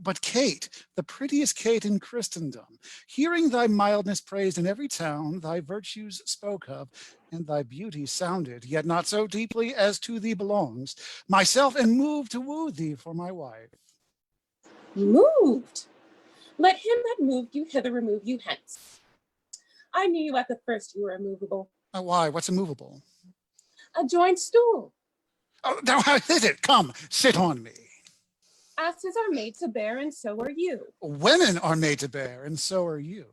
But Kate, the prettiest Kate in Christendom, hearing thy mildness praised in every town, thy virtues spoke of, and thy beauty sounded, yet not so deeply as to thee belongs, myself am moved to woo thee for my wife. Moved? Let him that moved you hither remove you hence. I knew you at the first you were immovable. Why, what's immovable? A joint stool. Oh, now how is it? Come, sit on me. Asses are made to bear, and so are you. Women are made to bear, and so are you.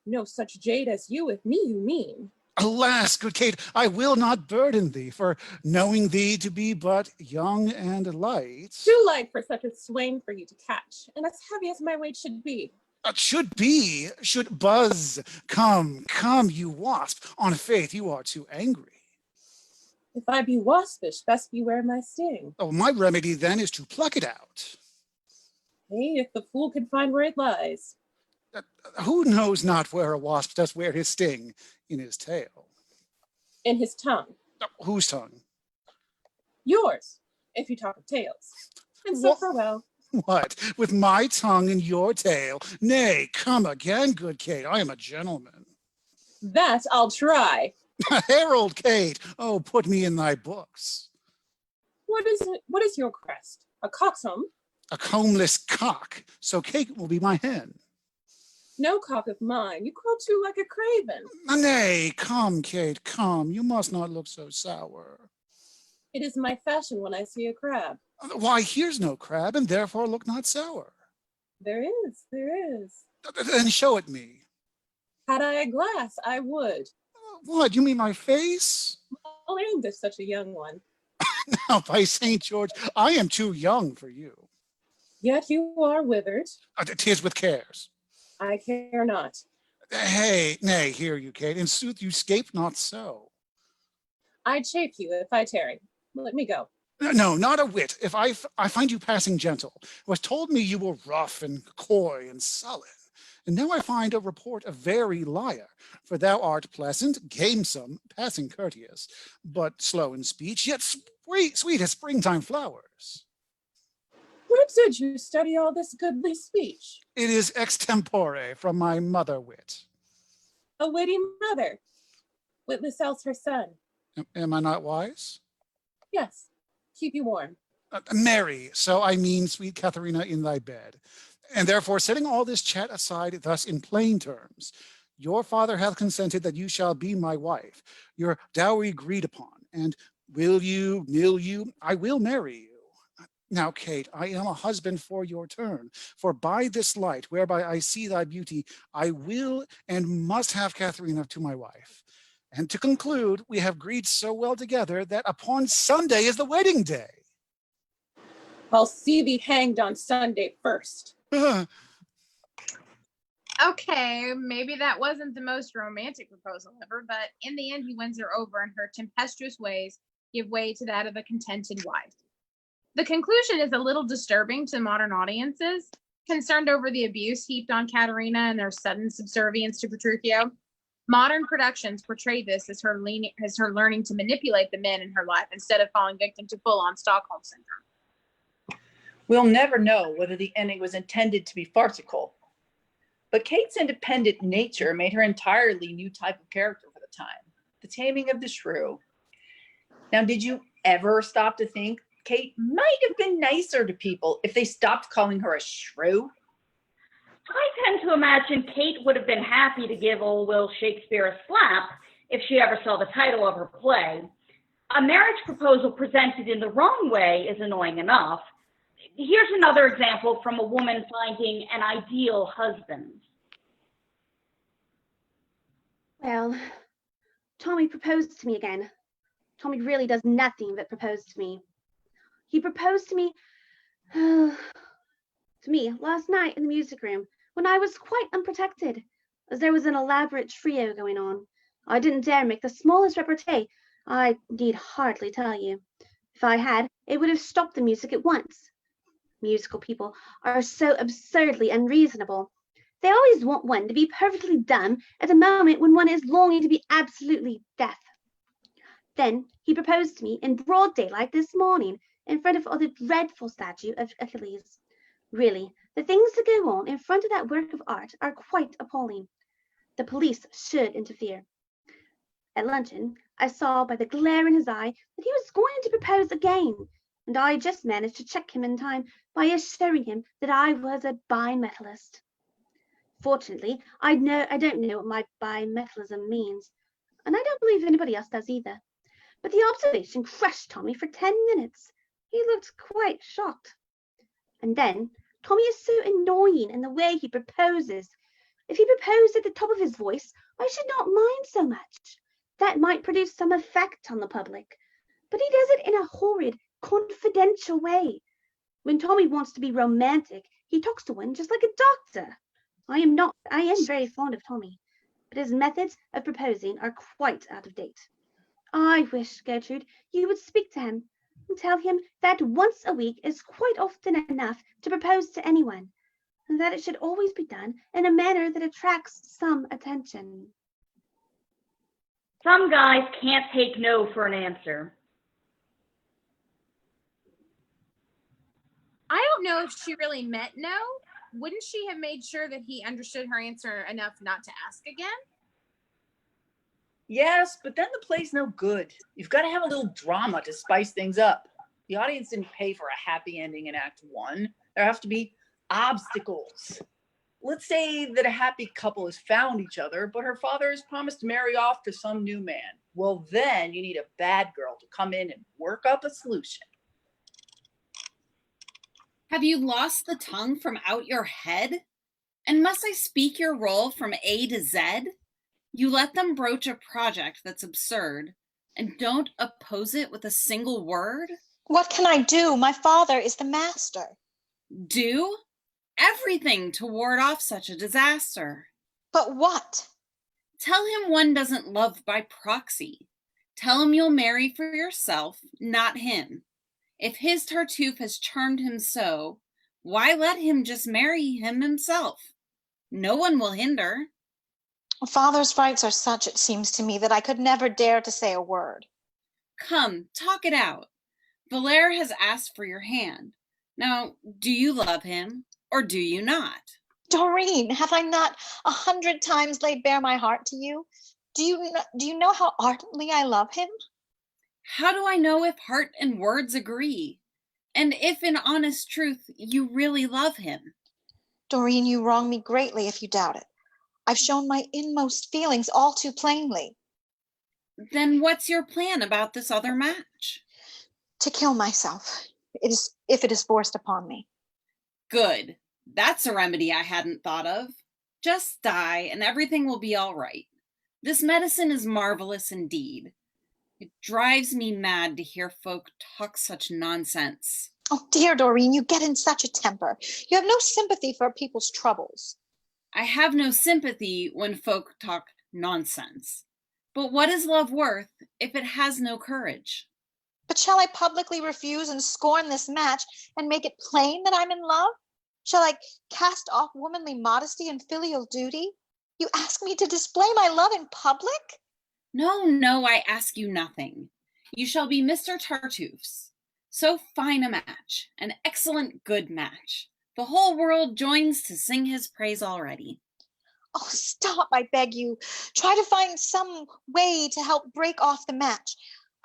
No such jade as you with me, you mean. Alas, good Kate, I will not burden thee, for knowing thee to be but young and light. Too light for such a swain for you to catch, and as heavy as my weight should be. Should buzz. Come, come, you wasp. On faith, you are too angry. If I be waspish, best beware my sting. Oh, my remedy then is to pluck it out. Hey, if the fool can find where it lies. Who knows not where a wasp does wear his sting? In his tail. In his tongue. Whose tongue? Yours, if you talk of tails. And so farewell. What, with my tongue in your tail? Nay, come again, good Kate, I am a gentleman. That I'll try. Herald Kate, oh, put me in thy books. What is your crest? A coxcomb? A combless cock, so Kate will be my hen. No cock of mine, you crow too like a craven. Nay, come, Kate, come, you must not look so sour. It is my fashion when I see a crab. Why, here's no crab, and therefore look not sour. There is. Then show it me. Had I a glass, I would. What, you mean my face? Well aimed at such a young one. Now, by St. George, I am too young for you. Yet you are withered. 'Tis with cares. I care not. Hey, nay, hear you, Kate. In sooth, you scape not so. I'd chafe you if I tarry. Let me go. No, not a whit. If I find you passing gentle, was told me you were rough and coy and sullen. And now I find a report a very liar, for thou art pleasant, gamesome, passing courteous, but slow in speech, yet sweet as springtime flowers. Where did you study all this goodly speech? It is extempore from my mother wit. A witty mother. Witless else her son. Am I not wise? Yes, keep you warm. Marry, so I mean, sweet Katharina, in thy bed. And therefore, setting all this chat aside, thus in plain terms, your father hath consented that you shall be my wife, your dowry agreed upon, and will you, nill you, I will marry you. Now, Kate, I am a husband for your turn, for by this light, whereby I see thy beauty, I will and must have Katharina to my wife. And to conclude, we have agreed so well together that upon Sunday is the wedding day. I'll see thee hanged on Sunday first. Okay, maybe that wasn't the most romantic proposal ever, but in the end, he wins her over, and her tempestuous ways give way to that of a contented wife. The conclusion is a little disturbing to modern audiences, concerned over the abuse heaped on Katerina and their sudden subservience to Petruchio. Modern productions portray this as her learning to manipulate the men in her life instead of falling victim to full-on Stockholm syndrome. We'll never know whether the ending was intended to be farcical, but Kate's independent nature made her an entirely new type of character for the time, the taming of the shrew. Now, did you ever stop to think Kate might have been nicer to people if they stopped calling her a shrew? I tend to imagine Kate would have been happy to give old Will Shakespeare a slap if she ever saw the title of her play. A marriage proposal presented in the wrong way is annoying enough. Here's another example from a woman finding an ideal husband. Well, Tommy proposed to me again. Tommy really does nothing but propose to me. He proposed to me last night in the music room when I was quite unprotected, as there was an elaborate trio going on. I didn't dare make the smallest repartee, I need hardly tell you. If I had, it would have stopped the music at once. Musical people are so absurdly unreasonable. They always want one to be perfectly dumb at a moment when one is longing to be absolutely deaf. Then he proposed to me in broad daylight this morning in front of the dreadful statue of Achilles. Really, the things that go on in front of that work of art are quite appalling. The police should interfere. At luncheon, I saw by the glare in his eye that he was going to propose again, and I just managed to check him in time by assuring him that I was a bimetallist. Fortunately, I don't know what my bimetallism means, and I don't believe anybody else does either. But the observation crushed Tommy for 10 minutes. He looked quite shocked. And then, Tommy is so annoying in the way he proposes. If he proposed at the top of his voice, I should not mind so much. That might produce some effect on the public. But he does it in a horrid, confidential way. When Tommy wants to be romantic, he talks to one just like a doctor. I am very fond of Tommy, but his methods of proposing are quite out of date. I wish, Gertrude, you would speak to him and tell him that once a week is quite often enough to propose to anyone, and that it should always be done in a manner that attracts some attention. Some guys can't take no for an answer. I don't know if she really meant no. Wouldn't she have made sure that he understood her answer enough not to ask again? Yes, but then the play's no good. You've got to have a little drama to spice things up. The audience didn't pay for a happy ending in Act 1. There have to be obstacles. Let's say that a happy couple has found each other, but her father has promised to marry off to some new man. Well, then you need a bad girl to come in and work up a solution. Have you lost the tongue from out your head? And must I speak your role from A to Z? You let them broach a project that's absurd and don't oppose it with a single word? What can I do? My father is the master. Do? Everything to ward off such a disaster. But what? Tell him one doesn't love by proxy. Tell him you'll marry for yourself, not him. If his Tartuffe has charmed him so, why let him just marry him himself? No one will hinder. Father's rights are such, it seems to me, that I could never dare to say a word. Come, talk it out. Valere has asked for your hand. Now, do you love him, or do you not? Doreen, have I not 100 times laid bare my heart to you? Do you know how ardently I love him? How do I know if heart and words agree? And if in honest truth you really love him? Doreen, you wrong me greatly if you doubt it. I've shown my inmost feelings all too plainly. Then what's your plan about this other match? To kill myself, if it is forced upon me. Good. That's a remedy I hadn't thought of. Just die and everything will be all right. This medicine is marvelous indeed. It drives me mad to hear folk talk such nonsense. Oh, dear Doreen, you get in such a temper. You have no sympathy for people's troubles. I have no sympathy when folk talk nonsense. But what is love worth if it has no courage? But shall I publicly refuse and scorn this match and make it plain that I'm in love? Shall I cast off womanly modesty and filial duty? You ask me to display my love in public? No, I ask you nothing. You shall be Mr. Tartuffe's. So fine a match, an excellent good match. The whole world joins to sing his praise already. Oh, stop, I beg you. Try to find some way to help break off the match.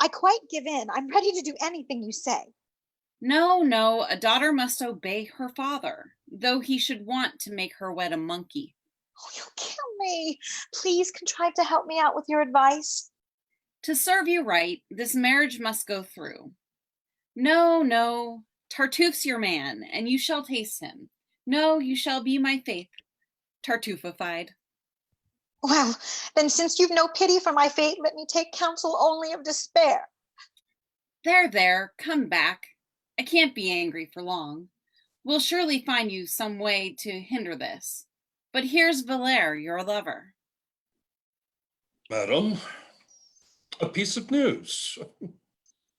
I quite give in. I'm ready to do anything you say. No, a daughter must obey her father, though he should want to make her wed a monkey. Oh, you'll kill me. Please contrive to help me out with your advice. To serve you right, this marriage must go through. No, Tartuffe's your man, and you shall taste him. No, you shall be my faith, Tartuffified. Well, then since you've no pity for my fate, let me take counsel only of despair. There, come back. I can't be angry for long. We'll surely find you some way to hinder this. But here's Valere, your lover. Madam, a piece of news,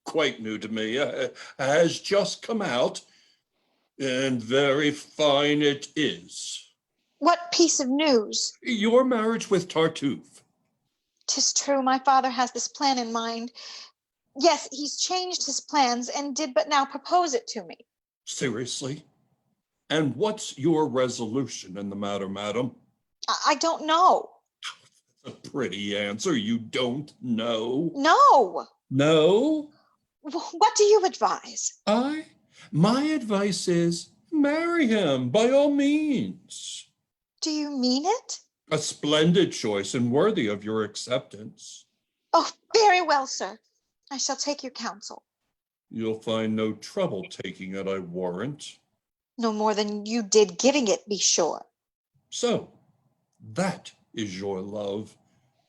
quite new to me, has just come out, and very fine it is. What piece of news? Your marriage with Tartuffe. 'Tis true, my father has this plan in mind. Yes, he's changed his plans and did but now propose it to me. Seriously? And what's your resolution in the matter, madam? I don't know. A pretty answer. You don't know? No. No? What do you advise? My advice is marry him by all means. Do you mean it? A splendid choice and worthy of your acceptance. Oh, very well, sir. I shall take your counsel. You'll find no trouble taking it, I warrant. No more than you did giving it, be sure. So, that is your love.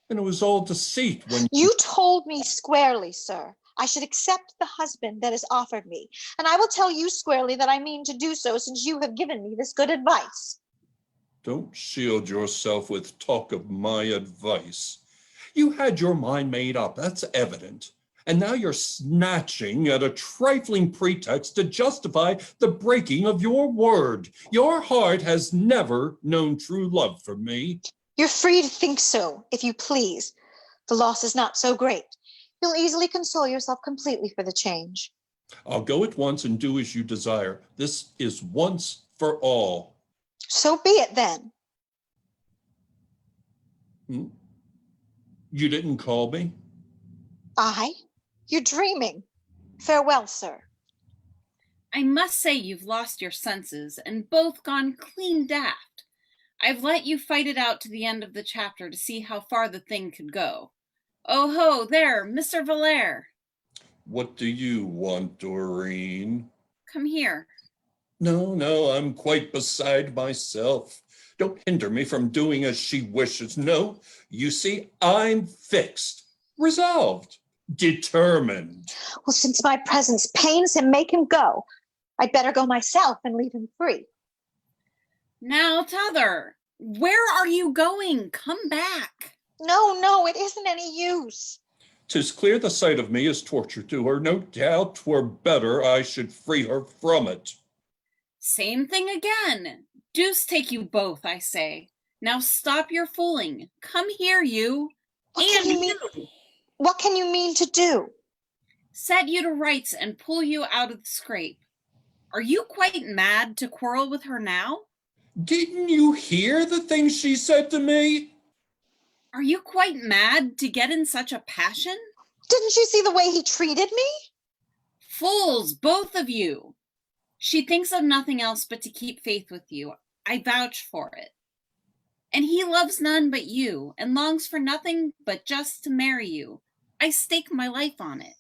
And it was all deceit when You told me squarely, sir, I should accept the husband that is offered me. And I will tell you squarely that I mean to do so, since you have given me this good advice. Don't shield yourself with talk of my advice. You had your mind made up, that's evident. And now you're snatching at a trifling pretext to justify the breaking of your word. Your heart has never known true love for me. You're free to think so, if you please. The loss is not so great. You'll easily console yourself completely for the change. I'll go at once and do as you desire. This is once for all. So be it then. You didn't call me? I? You're dreaming. Farewell, sir. I must say you've lost your senses and both gone clean daft. I've let you fight it out to the end of the chapter to see how far the thing could go. Oh ho, there, Mr. Valere. What do you want, Doreen? Come here. No, I'm quite beside myself. Don't hinder me from doing as she wishes. No, you see, I'm fixed, resolved, determined. Well, since my presence pains him, make him go. I'd better go myself and leave him free. Now, t'other, where are you going? Come back. No, it isn't any use. 'Tis clear the sight of me is torture to her. No doubt 'twere better I should free her from it. Same thing again. Deuce take you both, I say. Now stop your fooling. Come here, you. What can you mean to do? Set you to rights and pull you out of the scrape. Are you quite mad to quarrel with her now? Didn't you hear the things she said to me? Are you quite mad to get in such a passion? Didn't you see the way he treated me? Fools, both of you. She thinks of nothing else but to keep faith with you. I vouch for it. And he loves none but you, and longs for nothing but just to marry you. I stake my life on it.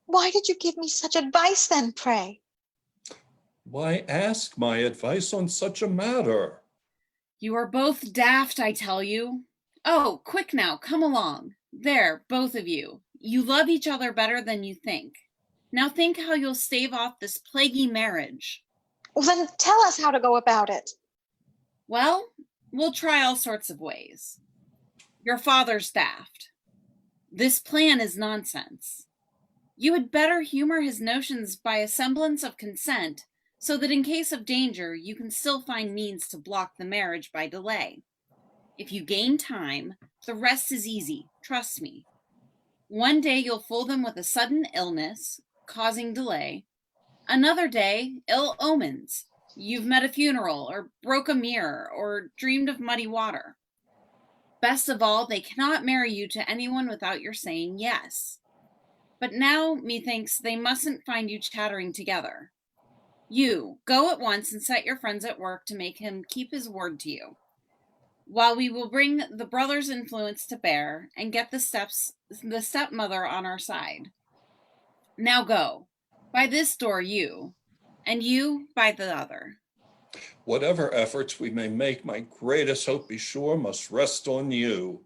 Why did you give me such advice then, pray? Why ask my advice on such a matter? You are both daft, I tell you. Oh, quick now, come along. There, both of you. You love each other better than you think. Now think how you'll stave off this plaguey marriage. Well, then tell us how to go about it. Well, we'll try all sorts of ways. Your father's daft. This plan is nonsense. You had better humor his notions by a semblance of consent, so that in case of danger, you can still find means to block the marriage by delay. If you gain time, the rest is easy, trust me. One day you'll fool them with a sudden illness, causing delay. Another day, ill omens. You've met a funeral, or broke a mirror, or dreamed of muddy water. Best of all, they cannot marry you to anyone without your saying yes. But now, methinks, they mustn't find you chattering together. You, go at once and set your friends at work to make him keep his word to you, while we will bring the brother's influence to bear and get the stepmother on our side. Now go. By this door, you, and you by the other. Whatever efforts we may make, my greatest hope, be sure, must rest on you.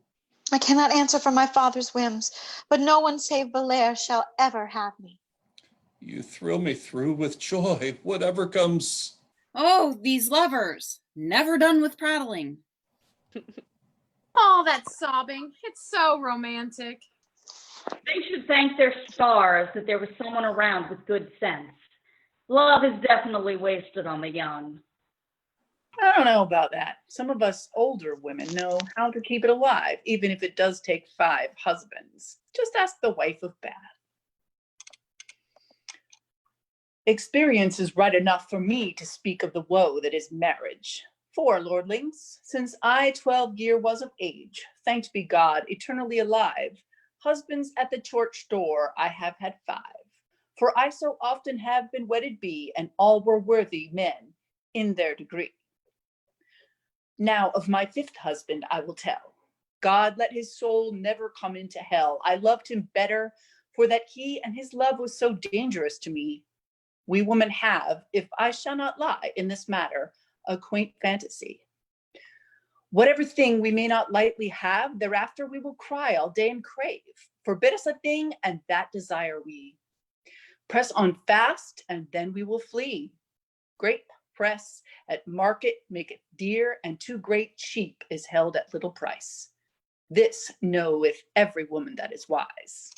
I cannot answer for my father's whims, but no one save Valere shall ever have me. You thrill me through with joy, whatever comes. Oh, these lovers, never done with prattling. Oh, that sobbing. It's so romantic. They should thank their stars that there was someone around with good sense. Love is definitely wasted on the young. I don't know about that. Some of us older women know how to keep it alive, even if it does take 5 husbands. Just ask the wife of Bath. Experience is right enough for me to speak of the woe that is marriage. For, lordlings, since I 12 year was of age, thanked be God, eternally alive, husbands at the church door I have had 5. For I so often have been wedded be, and all were worthy men in their degree. Now of my 5th husband I will tell. God let his soul never come into hell. I loved him better, for that he and his love was so dangerous to me. We women have, if I shall not lie in this matter, a quaint fantasy. Whatever thing we may not lightly have, thereafter we will cry all day and crave. Forbid us a thing, and that desire we. Press on fast, and then we will flee. Great press at market maketh dear, and too great cheap is held at little price. This knoweth every woman that is wise.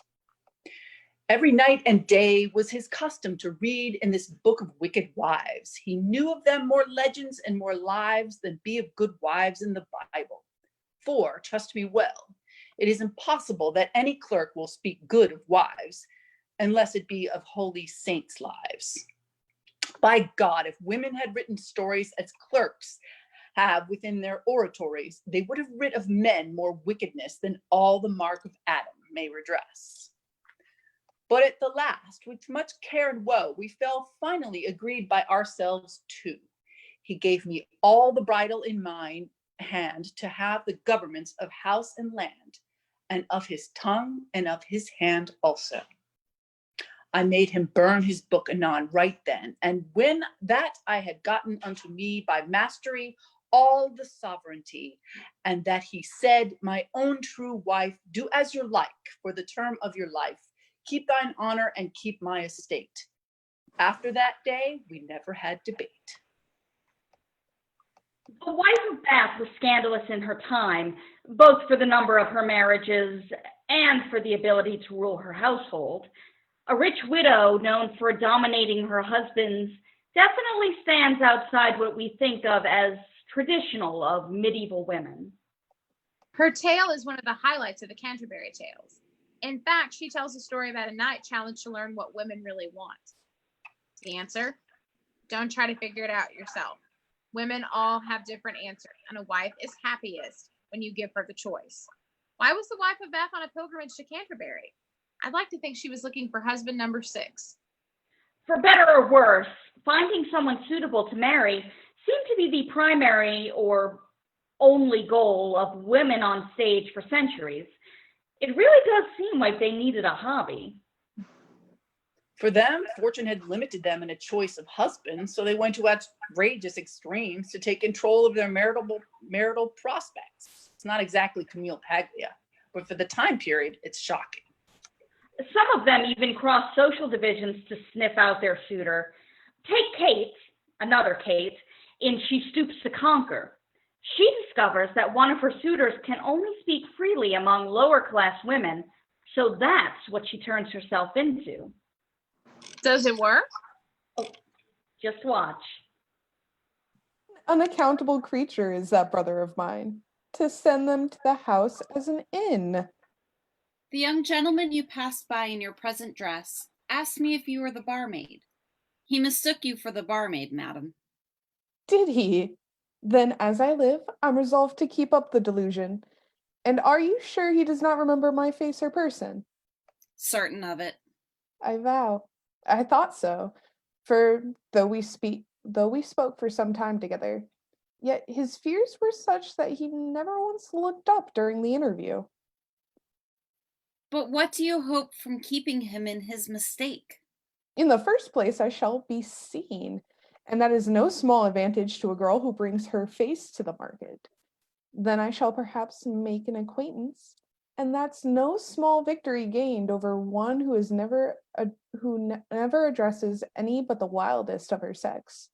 Every night and day was his custom to read in this book of wicked wives. He knew of them more legends and more lives than be of good wives in the Bible. For, trust me well, it is impossible that any clerk will speak good of wives, unless it be of holy saints' lives. By God, if women had written stories as clerks have within their oratories, they would have writ of men more wickedness than all the mark of Adam may redress. But at the last, with much care and woe, we fell finally agreed by ourselves too. He gave me all the bridle in mine hand to have the governments of house and land, and of his tongue and of his hand also. I made him burn his book anon right then, and when that I had gotten unto me by mastery all the sovereignty, and that he said, my own true wife, do as you like for the term of your life, keep thine honor and keep my estate. After that day, we never had debate. The wife of Bath was scandalous in her time, both for the number of her marriages and for the ability to rule her household. A rich widow known for dominating her husbands definitely stands outside what we think of as traditional of medieval women. Her tale is one of the highlights of the Canterbury Tales. In fact, she tells a story about a knight challenged to learn what women really want. The answer? Don't try to figure it out yourself. Women all have different answers, and a wife is happiest when you give her the choice. Why was the wife of Bath on a pilgrimage to Canterbury? I'd like to think she was looking for husband number 6. For better or worse, finding someone suitable to marry seemed to be the primary or only goal of women on stage for centuries. It really does seem like they needed a hobby. For them, fortune had limited them in a choice of husbands, so they went to outrageous extremes to take control of their marital prospects. It's not exactly Camille Paglia, but for the time period, it's shocking. Some of them even crossed social divisions to sniff out their suitor. Take Kate, another Kate, in She Stoops to Conquer. She discovers that one of her suitors can only speak freely among lower class women, so that's what she turns herself into. Does it work? Oh, just watch. Unaccountable creature is that brother of mine, to send them to the house as an inn. The young gentleman you passed by in your present dress asked me if you were the barmaid. He mistook you for the barmaid, madam. Did he? Then, as I live, I'm resolved to keep up the delusion. And are you sure he does not remember my face or person? Certain of it. I vow. I thought so. For though we spoke for some time together, yet his fears were such that he never once looked up during the interview. But what do you hope from keeping him in his mistake? In the first place, I shall be seen, and that is no small advantage to a girl who brings her face to the market. Then I shall perhaps make an acquaintance, and that's no small victory gained over one who never addresses any but the wildest of her sex.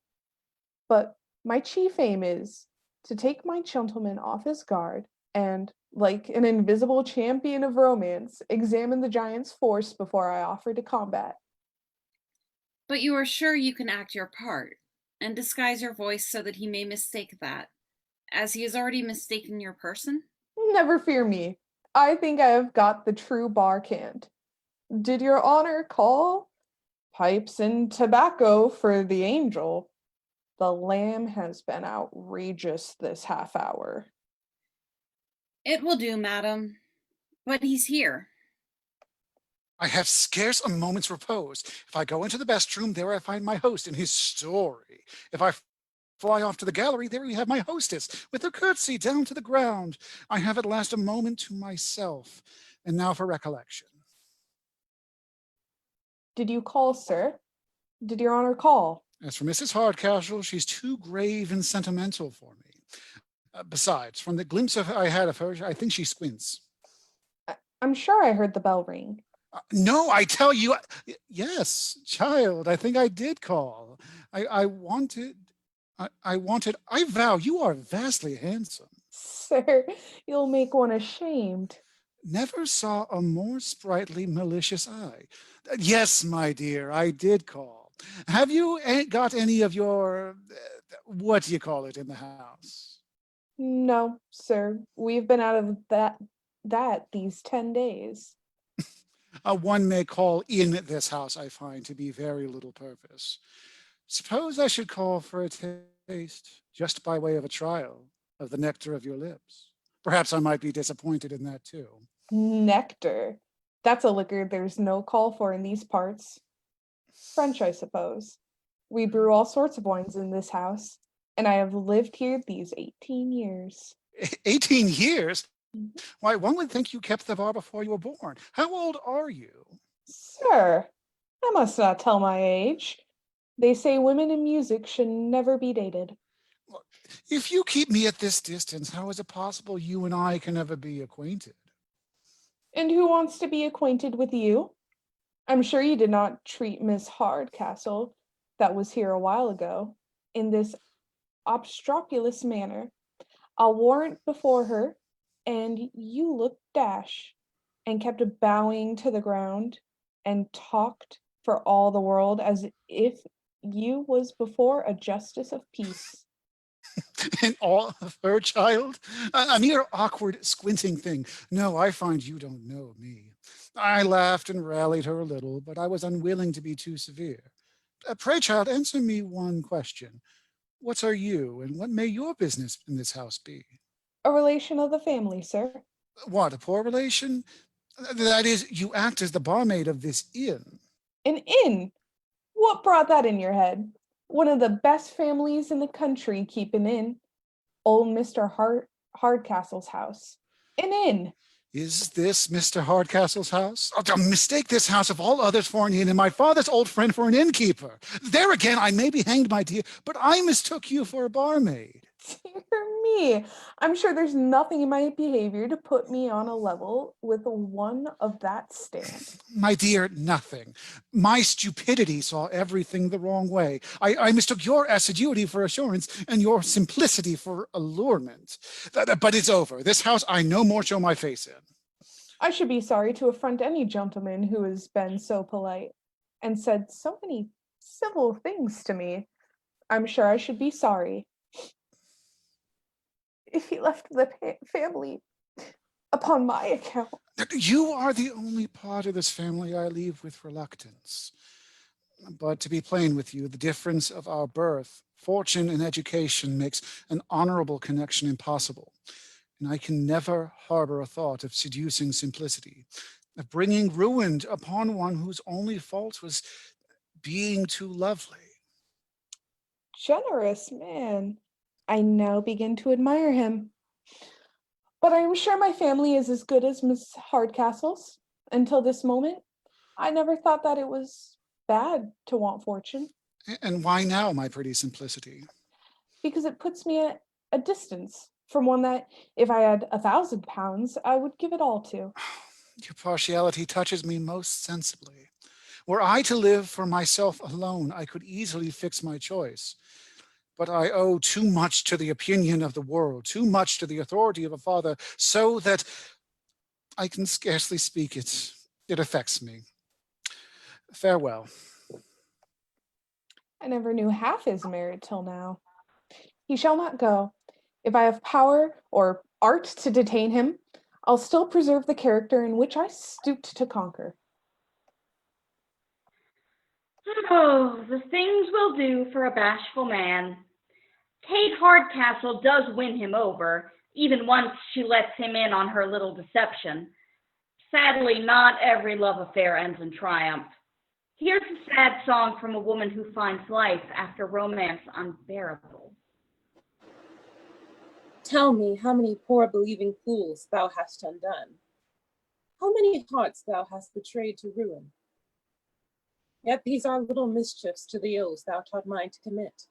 But my chief aim is to take my gentleman off his guard and, like an invisible champion of romance, examine the giant's force before I offer to combat. But you are sure you can act your part, and disguise your voice so that he may mistake that, as he has already mistaken your person? Never fear me. I think I have got the true bar canned. Did your honor call? Pipes and tobacco for the angel. The lamb has been outrageous this half hour. It will do, madam. But he's here. I have scarce a moment's repose. If I go into the best room, there I find my host in his story. If I fly off to the gallery, there we have my hostess, with her curtsy down to the ground. I have at last a moment to myself. And now for recollection. Did you call, sir? Did your honor call? As for Mrs. Hardcastle, she's too grave and sentimental for me. Besides, from the glimpse I had of her, I think she squints. I'm sure I heard the bell ring. No, I tell you, yes, child, I think I did call. I vow you are vastly handsome. Sir, you'll make one ashamed. Never saw a more sprightly, malicious eye. Yes, my dear, I did call. Have you got any of your, what do you call it, in the house? No, sir. We've been out of that these 10 days. One may call in this house, I find, to be very little purpose. Suppose I should call for a taste, just by way of a trial, of the nectar of your lips. Perhaps I might be disappointed in that too. Nectar. That's a liquor there's no call for in these parts. French, I suppose. We brew all sorts of wines in this house, and I have lived here these 18 years. 18 years? Why, one would think you kept the bar before you were born. How old are you? Sir, I must not tell my age. They say women in music should never be dated. If you keep me at this distance, how is it possible you and I can ever be acquainted? And who wants to be acquainted with you? I'm sure you did not treat Miss Hardcastle, that was here a while ago, in this obstropulous manner. I'll warrant before her, and you looked dash, and kept bowing to the ground, and talked for all the world as if you was before a justice of peace. And all of her, child? A mere awkward squinting thing. No, I find you don't know me. I laughed and rallied her a little, but I was unwilling to be too severe. Pray, child, answer me one question. What are you, and what may your business in this house be? A relation of the family, sir. What, a poor relation? That is, you act as the barmaid of this inn. An inn? What brought that in your head? One of the best families in the country keep an inn. Old Mr. Hardcastle's house. An inn. Is this Mr. Hardcastle's house? I'll mistake this house of all others for an inn, and my father's old friend for an innkeeper. There again, I may be hanged, my dear, but I mistook you for a barmaid. Dear me, I'm sure there's nothing in my behavior to put me on a level with one of that stamp. My dear, nothing. My stupidity saw everything the wrong way. I mistook your assiduity for assurance and your simplicity for allurement. But it's over. This house I no more show my face in. I should be sorry to affront any gentleman who has been so polite and said so many civil things to me. I'm sure I should be sorry if he left the family upon my account. You are the only part of this family I leave with reluctance. But to be plain with you, the difference of our birth, fortune, and education makes an honorable connection impossible. And I can never harbor a thought of seducing simplicity, of bringing ruin upon one whose only fault was being too lovely. Generous man. I now begin to admire him. But I am sure my family is as good as Miss Hardcastle's. Until this moment, I never thought that it was bad to want fortune. And why now, my pretty simplicity? Because it puts me at a distance from one that, if I had 1,000 pounds, I would give it all to. Your partiality touches me most sensibly. Were I to live for myself alone, I could easily fix my choice. But I owe too much to the opinion of the world, too much to the authority of a father, so that I can scarcely speak it. It affects me. Farewell. I never knew half his merit till now. He shall not go. If I have power or art to detain him, I'll still preserve the character in which I stooped to conquer. Oh, the things we'll do for a bashful man. Kate Hardcastle does win him over, even once she lets him in on her little deception. Sadly, not every love affair ends in triumph. Here's a sad song from a woman who finds life after romance unbearable. Tell me how many poor believing fools thou hast undone, how many hearts thou hast betrayed to ruin. Yet these are little mischiefs to the ills thou taught mine to commit.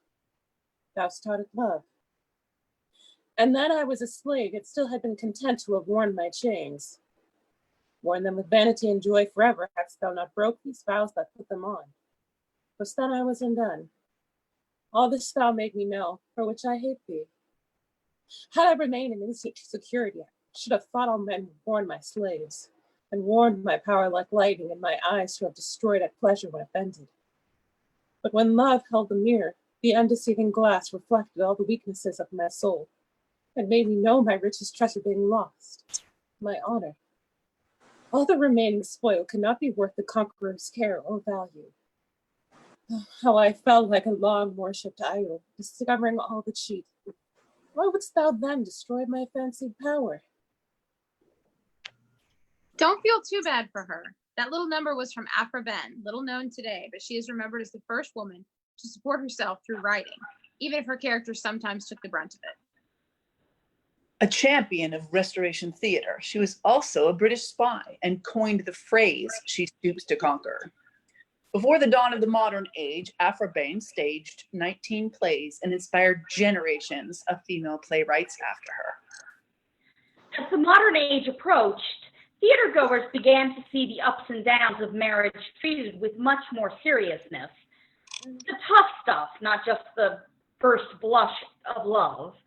Thou started love. And then I was a slave, yet still had been content to have worn my chains. Worn them with vanity and joy forever, hadst thou not broke these vows that put them on. For then I was undone. All this thou made me know, for which I hate thee. Had I remained in instant security, I should have thought all men were born my slaves, and warned my power like lightning in my eyes to have destroyed at pleasure when offended. But when love held the mirror, the undeceiving glass reflected all the weaknesses of my soul, and made me know my richest treasure being lost, my honor. All the remaining spoil could not be worth the conqueror's care or value. Oh, how I felt like a long-worshipped idol, discovering all the cheat. Why wouldst thou then destroy my fancied power? Don't feel too bad for her. That little number was from Aphra Behn, little known today, but she is remembered as the first woman to support herself through writing, even if her characters sometimes took the brunt of it. A champion of Restoration theater, she was also a British spy and coined the phrase, "she stoops to conquer." Before the dawn of the modern age, Aphra Behn staged 19 plays and inspired generations of female playwrights after her. As the modern age approached, theatergoers began to see the ups and downs of marriage treated with much more seriousness. The tough stuff, not just the first blush of love.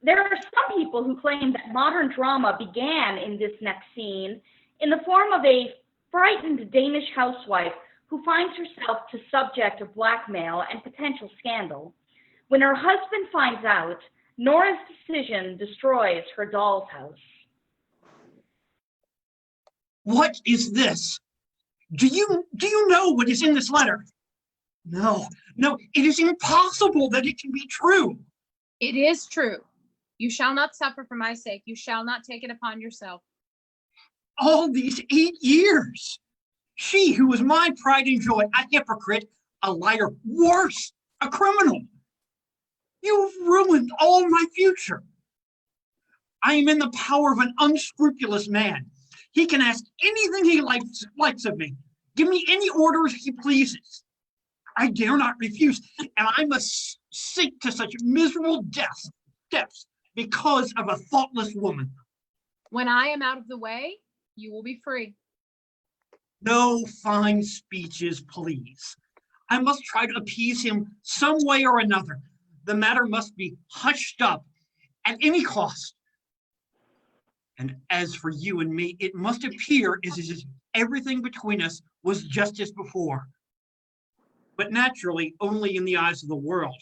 There are some people who claim that modern drama began in this next scene in the form of a frightened Danish housewife who finds herself to subject of blackmail and potential scandal. When her husband finds out, Nora's decision destroys her doll's house. What is this? Do you know what is in this letter? No, it is impossible that it can be true. It is true. You shall not suffer for my sake. You shall not take it upon yourself. All these 8 years. She who was my pride and joy, a hypocrite, a liar, worse, a criminal. You've ruined all my future. I am in the power of an unscrupulous man. He can ask anything he likes of me. Give me any orders he pleases. I dare not refuse, and I must sink to such miserable depths because of a thoughtless woman. When I am out of the way, you will be free. No fine speeches, please. I must try to appease him some way or another. The matter must be hushed up at any cost. And as for you and me, it must appear as if everything between us was just as before. But naturally, only in the eyes of the world.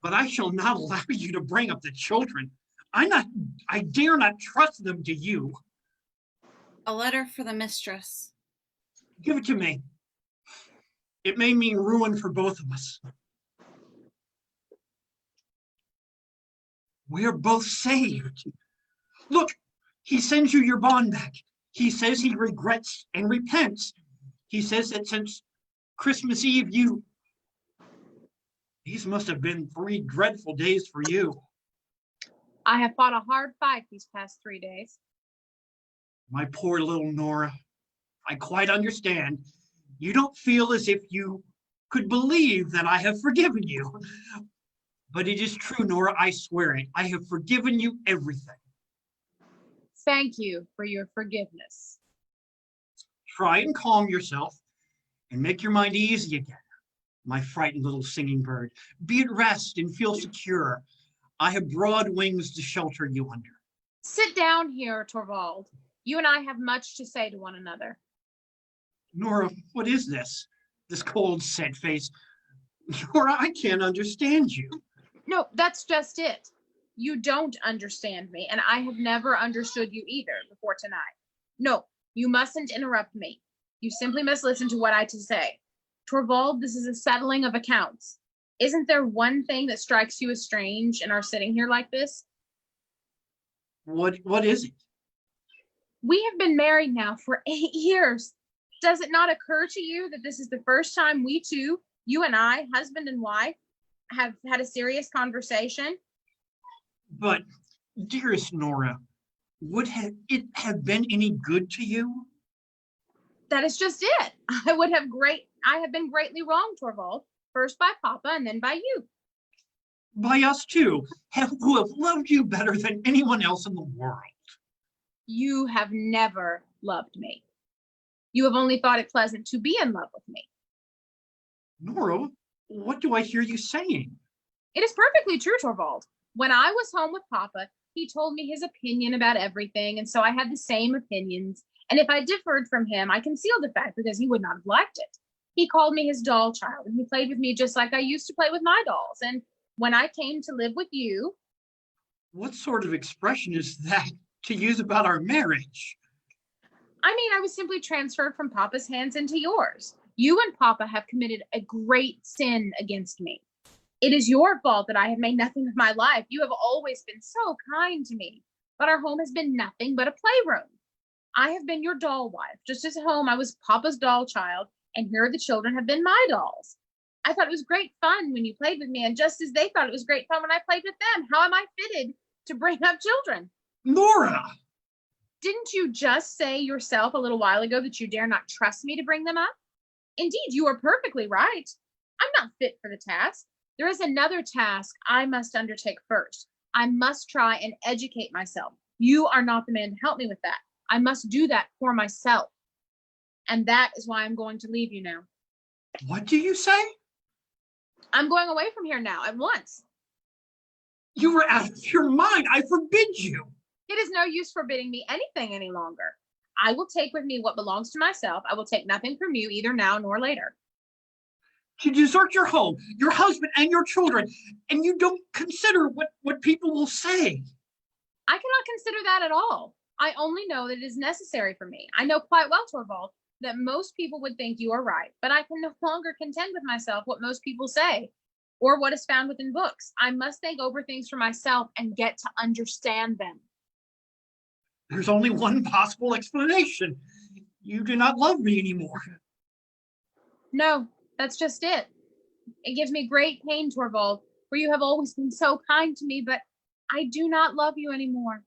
But I shall not allow you to bring up the children. I dare not trust them to you. A letter for the mistress. Give it to me. It may mean ruin for both of us. We're both saved. Look, he sends you your bond back. He says he regrets and repents. He says that since Christmas Eve, these must have been 3 dreadful days for you. I have fought a hard fight these past 3 days. My poor little Nora, I quite understand. You don't feel as if you could believe that I have forgiven you. But it is true, Nora, I swear it. I have forgiven you everything. Thank you for your forgiveness. Try and calm yourself and make your mind easy again, my frightened little singing bird. Be at rest and feel secure. I have broad wings to shelter you under. Sit down here, Torvald. You and I have much to say to one another. Nora, what is this? This cold, set face. Nora, I can't understand you. No, that's just it. You don't understand me, and I have never understood you either before tonight. No, you mustn't interrupt me. You simply must listen to what I have to say. Torvald, this is a settling of accounts. Isn't there one thing that strikes you as strange in our sitting here like this? What is it? We have been married now for 8 years. Does it not occur to you that this is the first time we two, you and I, husband and wife, have had a serious conversation? But, dearest Nora, would it have been any good to you? That is just it. I have been greatly wrong, Torvald. First by Papa and then by you. By us too, who have loved you better than anyone else in the world. You have never loved me. You have only thought it pleasant to be in love with me. Nora, what do I hear you saying? It is perfectly true, Torvald. When I was home with Papa, he told me his opinion about everything, and so I had the same opinions. And if I differed from him, I concealed the fact because he would not have liked it. He called me his doll child, and he played with me just like I used to play with my dolls. And when I came to live with you... What sort of expression is that to use about our marriage? I mean, I was simply transferred from Papa's hands into yours. You and Papa have committed a great sin against me. It is your fault that I have made nothing of my life. You have always been so kind to me, but our home has been nothing but a playroom. I have been your doll wife. Just as at home, I was Papa's doll child, and here the children have been my dolls. I thought it was great fun when you played with me, and just as they thought it was great fun when I played with them. How am I fitted to bring up children? Nora! Didn't you just say yourself a little while ago that you dare not trust me to bring them up? Indeed, you are perfectly right. I'm not fit for the task. There is another task I must undertake first. I must try and educate myself. You are not the man to help me with that. I must do that for myself. And that is why I'm going to leave you now. What do you say? I'm going away from here now at once. You were out of your mind. I forbid you. It is no use forbidding me anything any longer. I will take with me what belongs to myself. I will take nothing from you, either now nor later. To desert your home, your husband, and your children, and you don't consider what people will say. I cannot consider that at all. I only know that it is necessary for me. I know quite well, Torvald, that most people would think you are right, but I can no longer contend with myself what most people say or what is found within books. I must think over things for myself and get to understand them. There's only one possible explanation. You do not love me anymore. No, that's just it. It gives me great pain, Torvald, for you have always been so kind to me, but I do not love you anymore.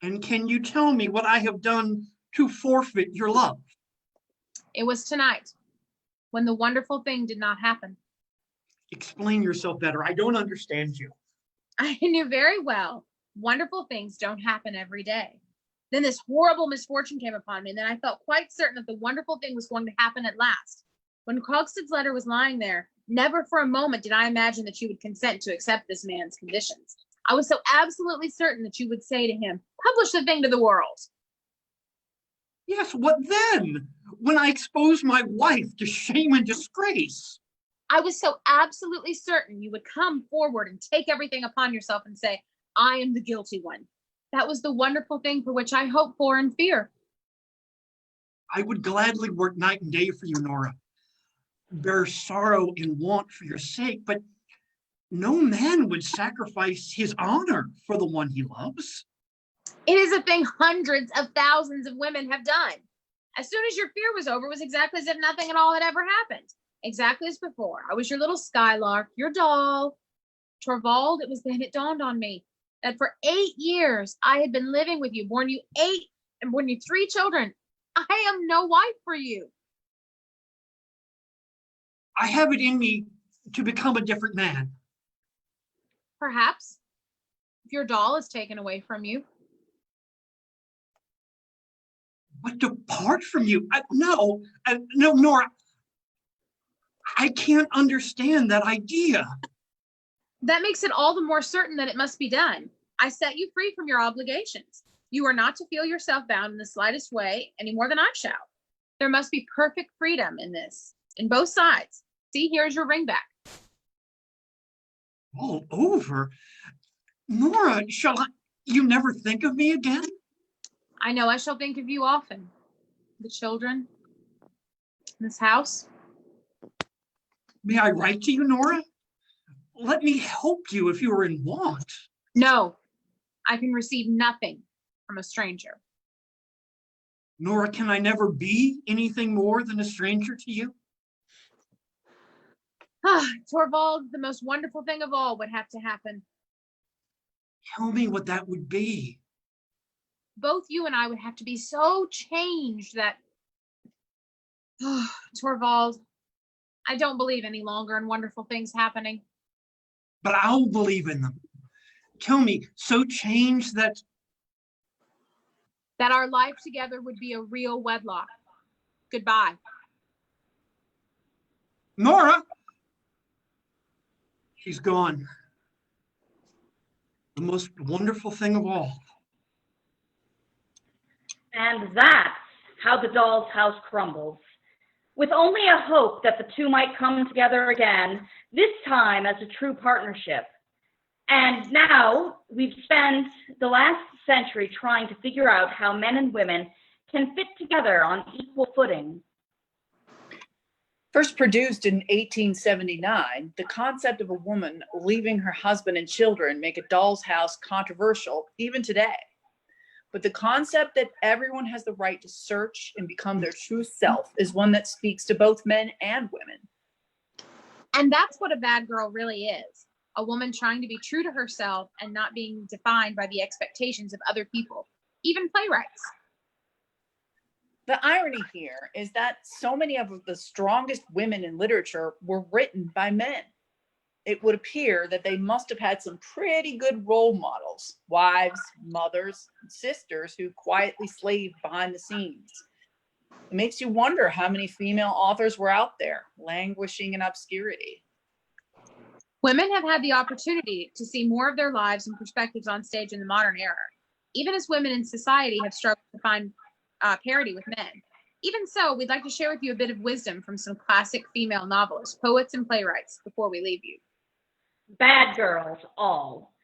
And can you tell me what I have done to forfeit your love? It was tonight, when the wonderful thing did not happen. Explain yourself better. I don't understand you. I knew very well wonderful things don't happen every day. Then this horrible misfortune came upon me, and then I felt quite certain that the wonderful thing was going to happen at last. When Krogstad's letter was lying there, never for a moment did I imagine that you would consent to accept this man's conditions. I was so absolutely certain that you would say to him, publish the thing to the world. Yes, what then? When I exposed my wife to shame and disgrace. I was so absolutely certain you would come forward and take everything upon yourself and say, I am the guilty one. That was the wonderful thing for which I hope for and fear. I would gladly work night and day for you, Nora. Bear sorrow and want for your sake, but no man would sacrifice his honor for the one he loves. It is a thing hundreds of thousands of women have done. As soon as your fear was over, it was exactly as if nothing at all had ever happened. Exactly as before. I was your little skylark, your doll. Torvald, it was then it dawned on me that for 8 years I had been living with you, born you 3 children. I am no wife for you. I have it in me to become a different man. Perhaps, if your doll is taken away from you. But depart from you? No, Nora. I can't understand that idea. That makes it all the more certain that it must be done. I set you free from your obligations. You are not to feel yourself bound in the slightest way any more than I shall. There must be perfect freedom in this, in both sides. See, here's your ring back. All over? Nora, you never think of me again? I know I shall think of you often. The children, this house. May I write to you, Nora? Let me help you if you are in want. No, I can receive nothing from a stranger. Nora, can I never be anything more than a stranger to you? Torvald, the most wonderful thing of all would have to happen. Tell me what that would be. Both you and I would have to be so changed that, Torvald, I don't believe any longer in wonderful things happening. But I'll believe in them. Tell me, so changed that our life together would be a real wedlock. Goodbye. Nora! She's gone. The most wonderful thing of all. And that's how the doll's house crumbles. With only a hope that the two might come together again, this time as a true partnership. And now we've spent the last century trying to figure out how men and women can fit together on equal footing. First produced in 1879, the concept of a woman leaving her husband and children make a doll's house controversial even today. But the concept that everyone has the right to search and become their true self is one that speaks to both men and women. And that's what a bad girl really is. A woman trying to be true to herself and not being defined by the expectations of other people, even playwrights. The irony here is that so many of the strongest women in literature were written by men. It would appear that they must have had some pretty good role models, wives, mothers, and sisters who quietly slaved behind the scenes. It makes you wonder how many female authors were out there, languishing in obscurity. Women have had the opportunity to see more of their lives and perspectives on stage in the modern era, even as women in society have struggled to find parity with men. Even so, we'd like to share with you a bit of wisdom from some classic female novelists, poets, and playwrights before we leave you. Bad girls, all.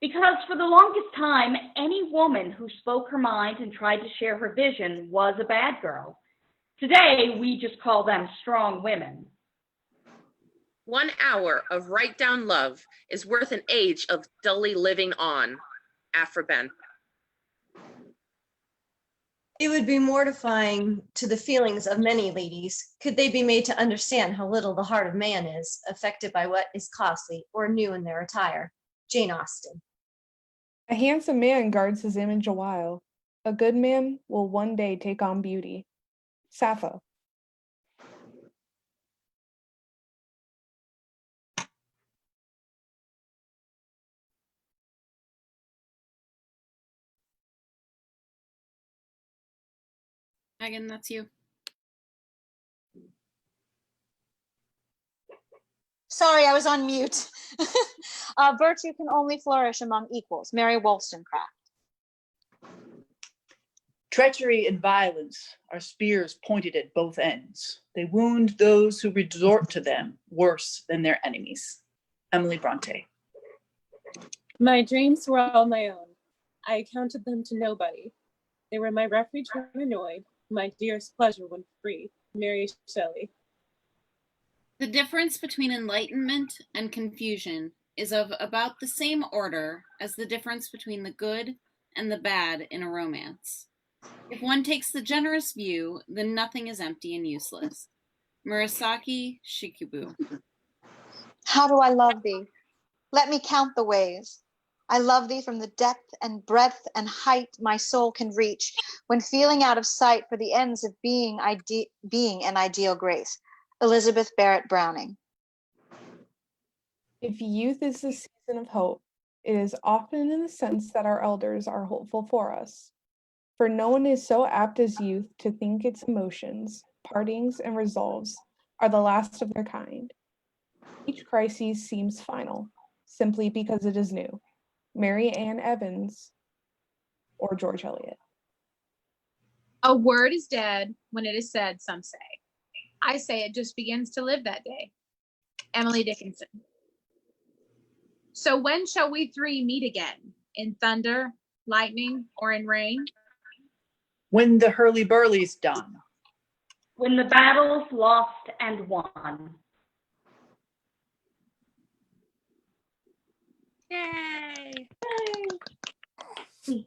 Because for the longest time, any woman who spoke her mind and tried to share her vision was a bad girl. Today, we just call them strong women. 1 hour of right down love is worth an age of dully living on. Afraben. It would be mortifying to the feelings of many ladies could they be made to understand how little the heart of man is affected by what is costly or new in their attire. Jane Austen. A handsome man guards his image a while. A good man will one day take on beauty. Sappho. Megan, that's you. Sorry, I was on mute. Virtue can only flourish among equals. Mary Wollstonecraft. Treachery and violence are spears pointed at both ends. They wound those who resort to them worse than their enemies. Emily Bronte. My dreams were all my own. I accounted them to nobody. They were my refuge when annoyed, my dearest pleasure when free. Mary Shelley. The difference between enlightenment and confusion is of about the same order as the difference between the good and the bad in a romance. If one takes the generous view, then nothing is empty and useless. Murasaki Shikibu. How do I love thee? Let me count the ways. I love thee from the depth and breadth and height my soul can reach, when feeling out of sight for the ends of being an ideal grace. Elizabeth Barrett Browning. If youth is the season of hope, it is often in the sense that our elders are hopeful for us. For no one is so apt as youth to think its emotions, partings, and resolves are the last of their kind. Each crisis seems final, simply because it is new. Mary Ann Evans or George Eliot. A word is dead when it is said, some say. I say it just begins to live that day. Emily Dickinson. So when shall we three meet again? In thunder, lightning, or in rain? When the hurly-burly's done. When the battle's lost and won. Yay! Yay.